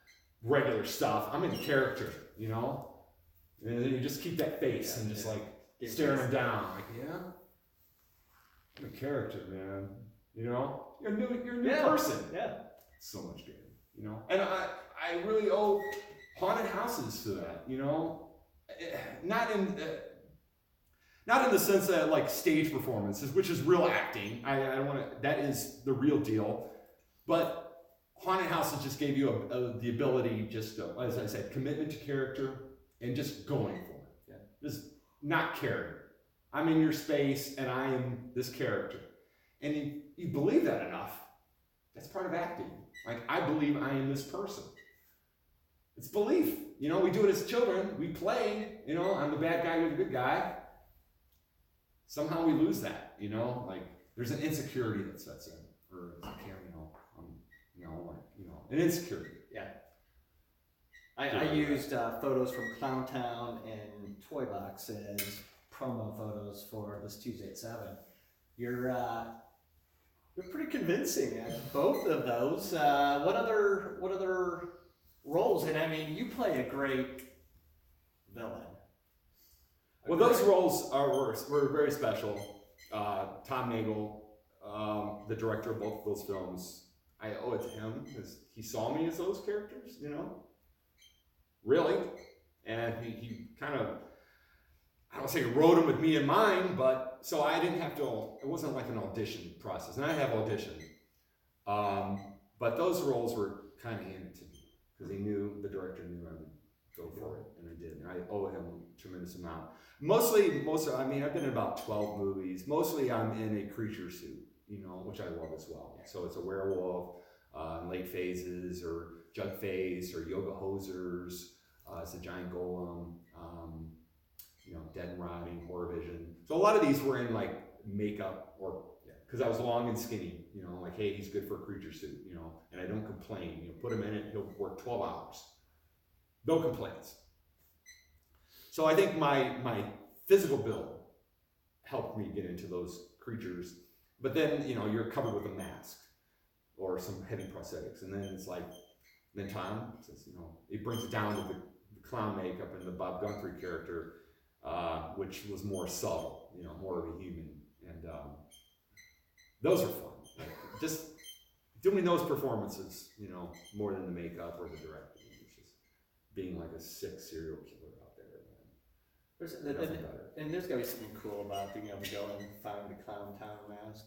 regular stuff. I'm in character, you know? And then you just keep that face and just like staring them down, like, yeah? I'm a character, man. You know? You're a new person. Yeah. So much good, you know? And I really owe haunted houses to that, you know? Not not in the sense that like stage performances, which is real acting. I don't want to. That is the real deal. But haunted houses just gave you the ability, just to, as I said, commitment to character and just going for it. Yeah. Just not caring. I'm in your space and I am this character. And you believe that enough, that's part of acting. Like, I believe I am this person. It's belief. You know, we do it as children. We play, you know, I'm the bad guy, you're the good guy. Somehow we lose that, you know, like there's an insecurity that sets in, or it's like, an insecurity. Yeah. I used photos from Clowntown and Toy Box as promo photos for this Tuesday at 7. You're pretty convincing at both of those. What other roles? And I mean, you play a great villain. Well, those roles were very special. Tom Nagel, the director of both of those films, I owe it to him because he saw me as those characters, you know, really. And he kind of, I don't say wrote them with me in mind, but so I didn't have to, it wasn't like an audition process. And I have auditioned. But those roles were kind of handed to me because the director knew I would go for it, and I did. And I owe him a tremendous amount. Mostly, I mean, I've been in about 12 movies. Mostly I'm in a creature suit, you know, which I love as well. So it's a werewolf, in late phases, or jug phase, or yoga hosers. It's a giant golem, you know, dead and rotting, horror vision. So a lot of these were in like makeup, or because I was long and skinny, you know, like, hey, he's good for a creature suit, you know, and I don't complain. You know, put him in it, he'll work 12 hours. No complaints. So I think my physical build helped me get into those creatures. But then, you know, you're covered with a mask or some heavy prosthetics. And then it's like, then Tom says, you know, it brings it down to the clown makeup and the Bob Guthrie character, which was more subtle, you know, more of a human. And those are fun. Like, just doing those performances, you know, more than the makeup or the directing. It's just being like a sick serial killer out there. And there's gotta be something cool about being able to go and find the Clowntown mask.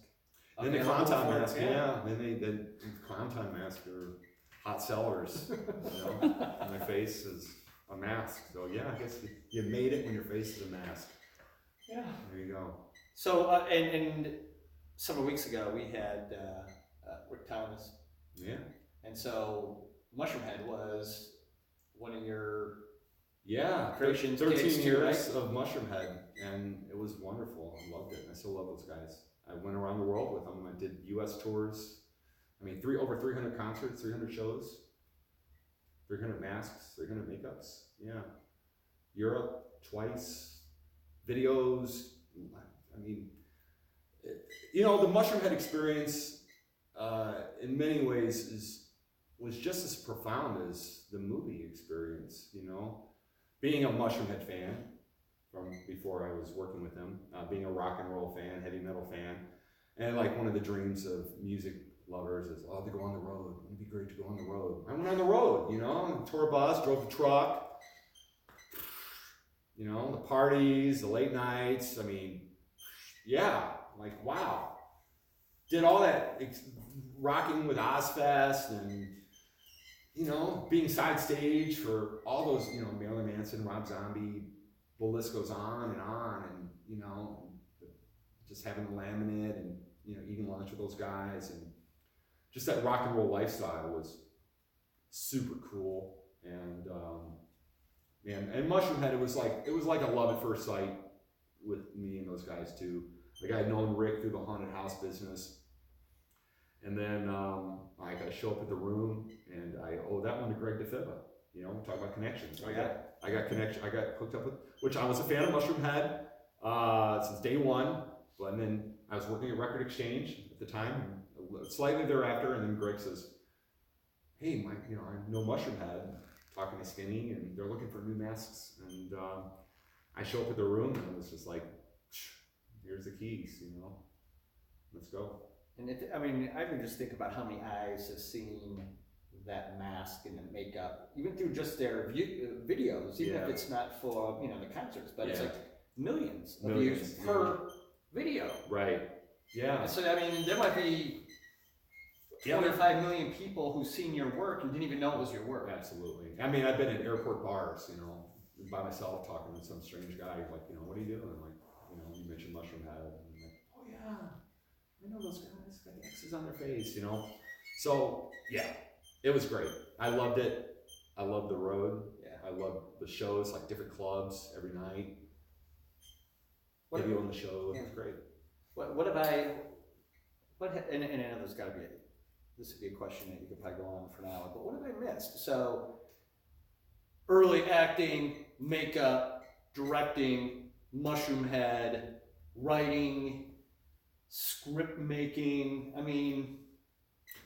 Then the Clowntown mask, Then the Clowntown mask are hot sellers. You know, and my face is a mask. So yeah, I guess you made it when your face is a mask. Yeah. There you go. So and several weeks ago we had Rick Thomas. Yeah. And so Mushroom Head was one of your creations. 13 years of Mushroom Head, and it was wonderful. I loved it. I still love those guys. I went around the world with them. I did U.S. tours. I mean, over 300 concerts, 300 shows, 300 masks, 300 makeups. Yeah. Europe twice, videos. I mean, you know, the Mushroom Head experience in many ways was just as profound as the movie experience, you know. Being a Mushroom Head fan from before I was working with him, being a rock and roll fan, heavy metal fan, and like one of the dreams of music lovers is, to go on the road. It'd be great to go on the road. I went on the road, you know, tour bus, drove the truck, you know, the parties, the late nights. I mean, yeah, like, wow. Did all that rocking with Ozfest and, you know, being side stage for all those, you know, Marilyn Manson, Rob Zombie, the list goes on, and, you know, just having the laminate and, you know, eating lunch with those guys, and just that rock and roll lifestyle was super cool. And, and Mushroom Head, it was like a love at first sight with me and those guys too. Like, I had known Rick through the haunted house business. And then I got to show up at the room, and I owe that one to Greg DeFibba. You know, talk about connections. I got hooked up with, which I was a fan of Mushroom Head since day one. But then I was working at Record Exchange at the time, slightly thereafter, and then Greg says, "Hey, Mike, you know, I know Mushroom Head, talking to Skinny, and they're looking for new masks." And I show up at the room, and it was just like, "Here's the keys, you know, let's go." And I mean, I can just think about how many eyes have seen that mask and the makeup, even through just their videos, even if it's not for, you know, the concerts, but it's like millions of Millions, views per video. Right. Yeah. So I mean, there might be 25 million people who've seen your work and didn't even know it was your work. Absolutely. I mean, I've been at airport bars, you know, by myself talking to some strange guy, like, you know, what are you doing? I'm like, you know, you mentioned Mushroom Head. And I'm like, oh yeah, I know those guys, got the X's on their face, you know? So, yeah, it was great. I loved it. I loved the road. Yeah. I loved the shows, like different clubs every night. What Video on the show, yeah. it was great. What have I, and I know there's gotta be this would be a question that you could probably go on for an hour, but what have I missed? So, early acting, makeup, directing, Mushroom Head, writing, script making, I mean.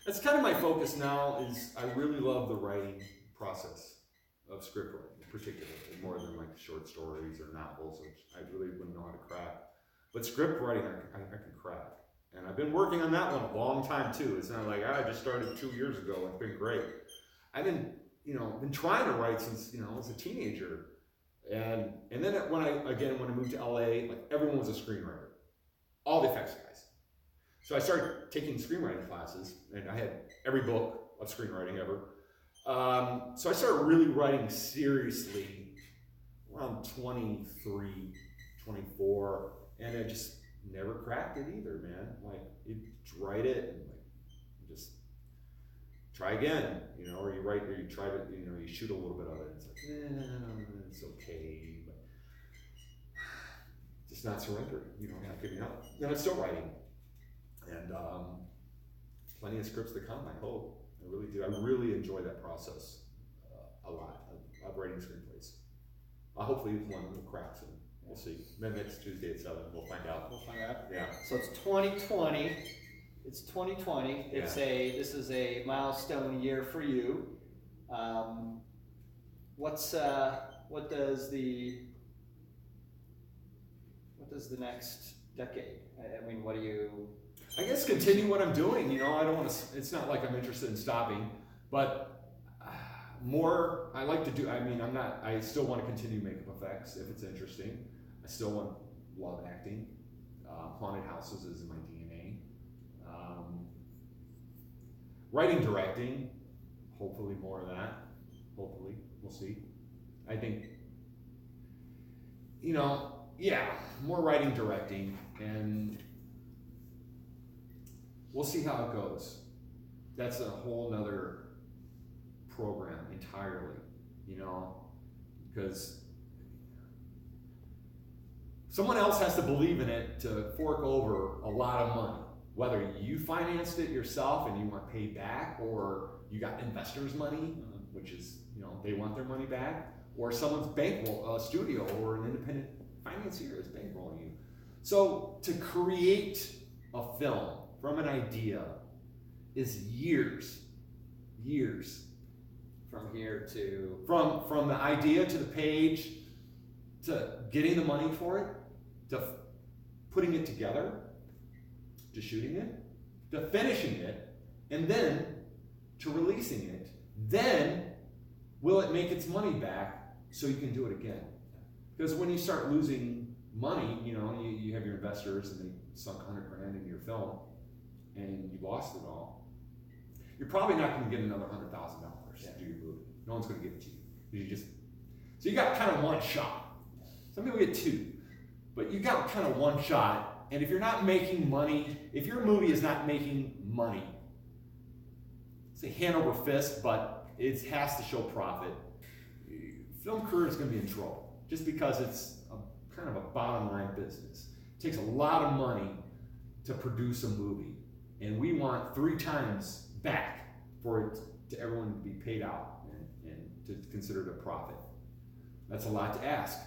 That's kind of my focus now. Is I really love the writing process of script writing, particularly more than like short stories or novels, which I really wouldn't know how to crack. But script writing, I can crack, and I've been working on that one a long time too. It's not like I just started 2 years ago. It's been great. I've been trying to write since I was a teenager, and then when I moved to LA, like everyone was a screenwriter, all the effects guys. So I started taking screenwriting classes, and I had every book of screenwriting ever. So I started really writing seriously around 23, 24, and I just never cracked it either, man. Like, you write it and like just try again, or you write, or you try to, you shoot a little bit of it. It's like, it's okay, but just not surrendering, not giving up. Then I'm still writing. And plenty of scripts to come, I hope. I really do. I really enjoy that process a lot of writing screenplays. Hopefully one will crack soon. We'll see. Then next Tuesday at 7, we'll find out. Yeah. So it's 2020. It's 2020. Yeah. This is a milestone year for you. What does the next decade? I mean, what do you? I guess continue what I'm doing. I don't want to. It's not like I'm interested in stopping, but more. I like to do. I mean, I'm not. I still want to continue makeup effects if it's interesting. I still love acting. Haunted houses is in my DNA. Writing, directing. Hopefully more of that. Hopefully, we'll see. I think. Yeah, more writing, directing, and. We'll see how it goes. That's a whole nother program entirely, because someone else has to believe in it to fork over a lot of money. Whether you financed it yourself and you want paid back, or you got investors' money, which is, they want their money back, or someone's bankroll, a studio or an independent financier is bankrolling you. So to create a film from an idea is years. From here to from the idea to the page, to getting the money for it, to putting it together, to shooting it, to finishing it, and then to releasing it. Then will it make its money back so you can do it again? Because when you start losing money, you have your investors and they sunk $100,000 into your film, and you lost it all, you're probably not going to get another $100,000 to do your movie. No one's going to give it to you. So you got kind of one shot. Some people get two, but you got kind of one shot. And if you're not making money, if your movie is not making money, say hand over fist, but it has to show profit, film career is going to be in trouble, just because it's kind of a bottom line business. It takes a lot of money to produce a movie. And we want 3 times back for it to everyone to be paid out and to consider it a profit. That's a lot to ask.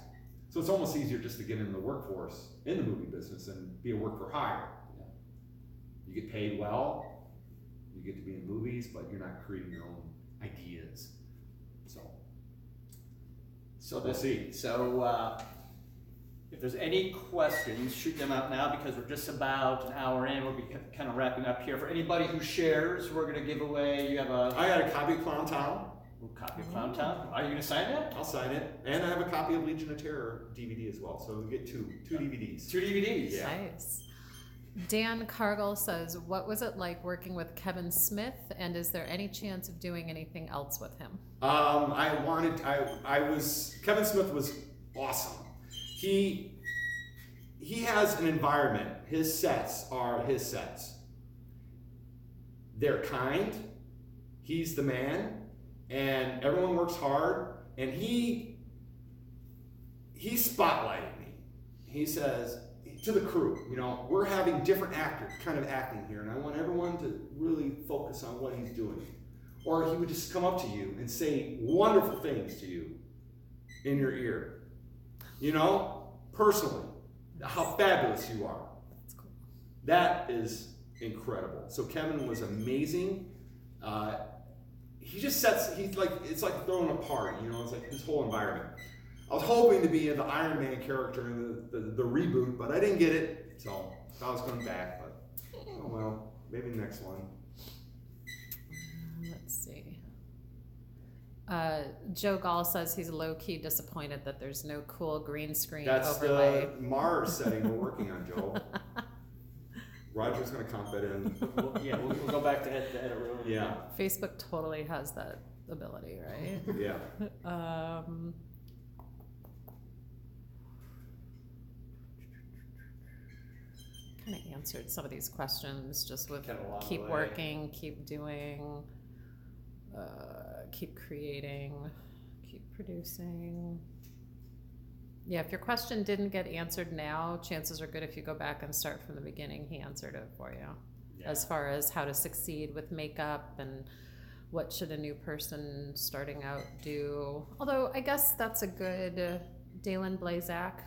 So it's almost easier just to get in the workforce in the movie business and be a work for hire. You get paid well, you get to be in movies, but you're not creating your own ideas. So we'll see. So if there's any questions, shoot them out now, because we're just about an hour in. We'll be kind of wrapping up here. For anybody who shares, we're going to give away. I got a copy of Clown Town. Ooh, copy of Clown Town. Are you gonna sign that? I'll sign it. And I have a copy of Legion of Terror DVD as well. So we get two DVDs. 2 DVDs. Yeah. Nice. Dan Cargill says, what was it like working with Kevin Smith, and is there any chance of doing anything else with him? Kevin Smith was awesome. He has an environment. His sets are his sets. They're kind. He's the man, and everyone works hard, and he spotlighted me. He says to the crew, we're having different kind of acting here, and I want everyone to really focus on what he's doing. Or he would just come up to you and say wonderful things to you in your ear, personally, how fabulous you are. That's cool. That is incredible. So Kevin was amazing. He just it's like throwing a party, it's like his whole environment. I was hoping to be in the Iron Man character in the reboot, but I didn't get it, so I was coming back, but oh well, maybe the next one. Let's see. Joe Gall says he's low-key disappointed that there's no cool green screen overlay. That's the Mars setting we're working on, Joe. Roger's going to comp it in. We'll go back to edit room. Yeah. Facebook totally has that ability, right? Yeah. Kind of answered some of these questions just with Kind of along keep the way. working, keep doing, keep creating, keep producing. Yeah, if your question didn't get answered now, chances are good if you go back and start from the beginning, he answered it for you. Yeah. As far as how to succeed with makeup and what should a new person starting out do. Although I guess that's a good, Dalen Blazak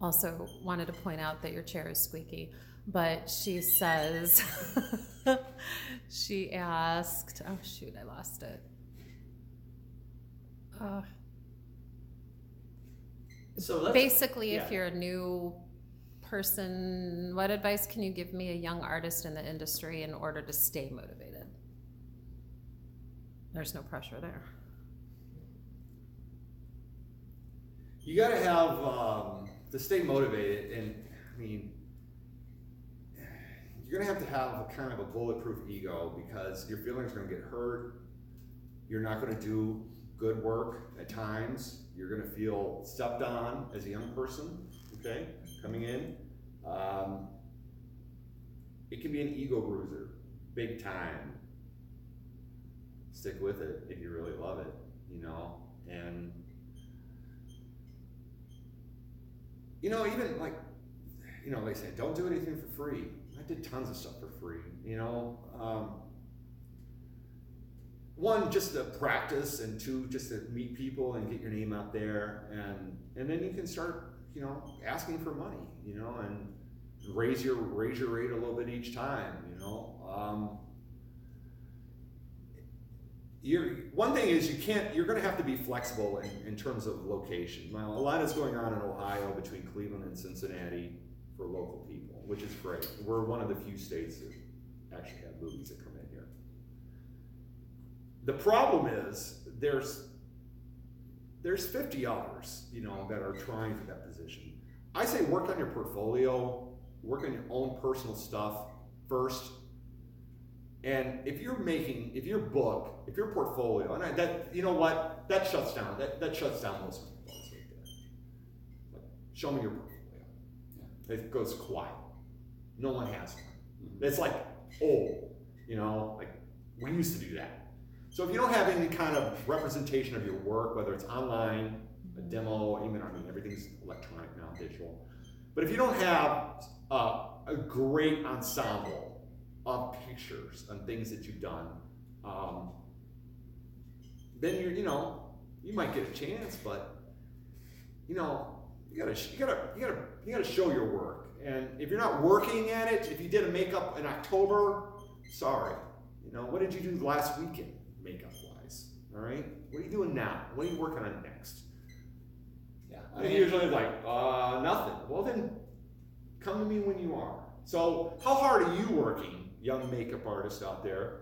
also wanted to point out that your chair is squeaky, but she says, she asked, oh shoot, I lost it. So Basically, if yeah. you're a new person, what advice can you give me, a young artist in the industry, in order to stay motivated? There's no pressure there. You got to have, to stay motivated, and I mean, you're going to have a kind of a bulletproof ego, because your feelings are going to get hurt. You're not going to do good work at times. You're going to feel stepped on as a young person, okay, coming in. It can be an ego bruiser, big time. Stick with it if you really love it, and even like they say, don't do anything for free. I did tons of stuff for free, one, just to practice, and two, just to meet people and get your name out there, and then you can start, asking for money, and raise your rate a little bit each time, One thing is you're going to have to be flexible in terms of location. Now, a lot is going on in Ohio between Cleveland and Cincinnati for local people, which is great. We're one of the few states that actually have movies that come in here. The problem is there's 50 others, that are trying for that position. I say work on your portfolio, work on your own personal stuff first. And if your book, if your portfolio, and that shuts down. That shuts down most people. Right there. Like, show me your portfolio. Yeah. It goes quiet. No one has one. It's like old, like we used to do that. So if you don't have any kind of representation of your work, whether it's online, a demo, everything's electronic now, digital. But if you don't have a great ensemble of pictures and things that you've done, then you might get a chance, but you gotta show your work. And if you're not working at it, if you did a makeup in October, sorry, what did you do last weekend makeup wise? All right, what are you doing now? What are you working on next? Yeah, And usually like nothing. Well then, come to me when you are. So how hard are you working, young makeup artist out there,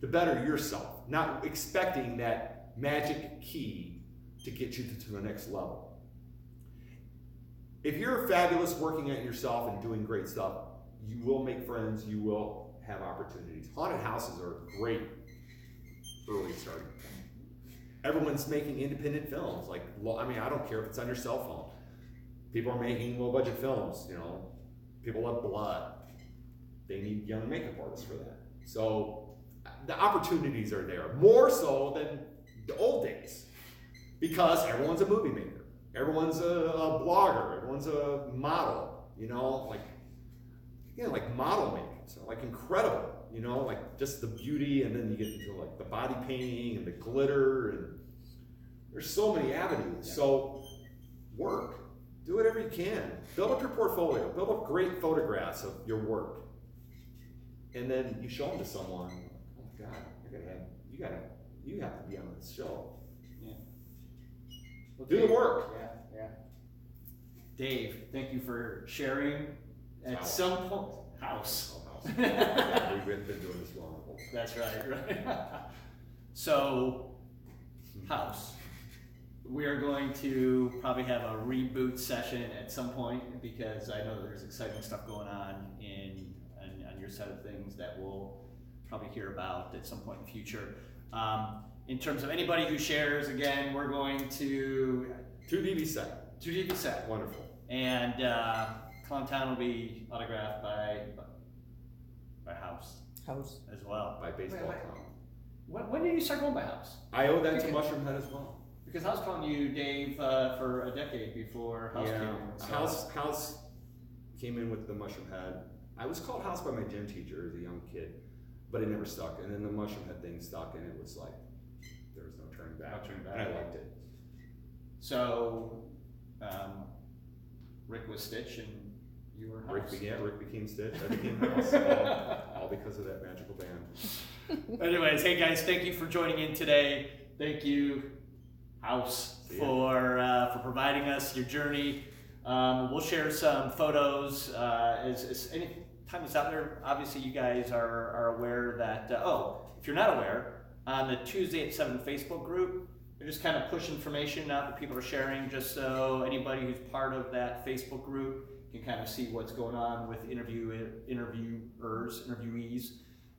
to better yourself, not expecting that magic key to get you to the next level. If you're fabulous working at yourself and doing great stuff, you will make friends, you will have opportunities. Haunted houses are great early starting. Everyone's making independent films. Like, I mean, I don't care if it's on your cell phone. People are making low budget films, you know. People love blood. They need young makeup artists for that. So the opportunities are there, more so than the old days, because everyone's a movie maker. Everyone's a blogger. Everyone's a model, you know, like, again, like model making. So like incredible, you know, like just the beauty, and then you get into like the body painting and the glitter, and there's so many avenues. Yeah. So work, do whatever you can. Build up your portfolio, build up great photographs of your work. And then you show them to someone, oh my God, you have to be on this show. Yeah. Well, Do the work. Yeah. Dave, thank you for sharing. At House. some point, house. Oh, house. Yeah, we've been doing this long. That's right. So, house. We are going to probably have a reboot session at some point, because I know there's exciting stuff going on on your side of things that we'll probably hear about at some point in the future. In terms of anybody who shares, again, we're going to 2DV set. 2DV set. Wonderful. And Clown Town will be autographed by House as well. By Baseball Wait. Clown. When did you start going by House? I owe that to Mushroom Head as well. Because I was calling you Dave for a decade before House came in. So. House came in with the Mushroom Head. I was called House by my gym teacher as a young kid, but it never stuck. And then the Mushroom Head thing stuck, and it was like, there was no turning back. And I liked it. So, Rick was Stitch and you were House. Rick became Stitch, I became House, all because of that magical band. Anyways, hey guys, thank you for joining in today. Thank you, House, for providing us your journey. We'll share some photos as any time it's out there. Obviously, you guys are aware that, if you're not aware, on the Tuesday at 7 Facebook group, we just kind of push information out that people are sharing, just so anybody who's part of that Facebook group can kind of see what's going on with interviewees,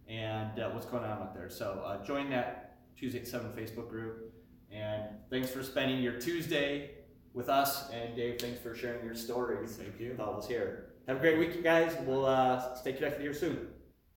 and what's going on out there. So join that Tuesday at 7 Facebook group. And thanks for spending your Tuesday with us. And Dave, thanks for sharing your stories. Thank you. With all of us here. Have a great week, you guys. We'll stay connected here soon.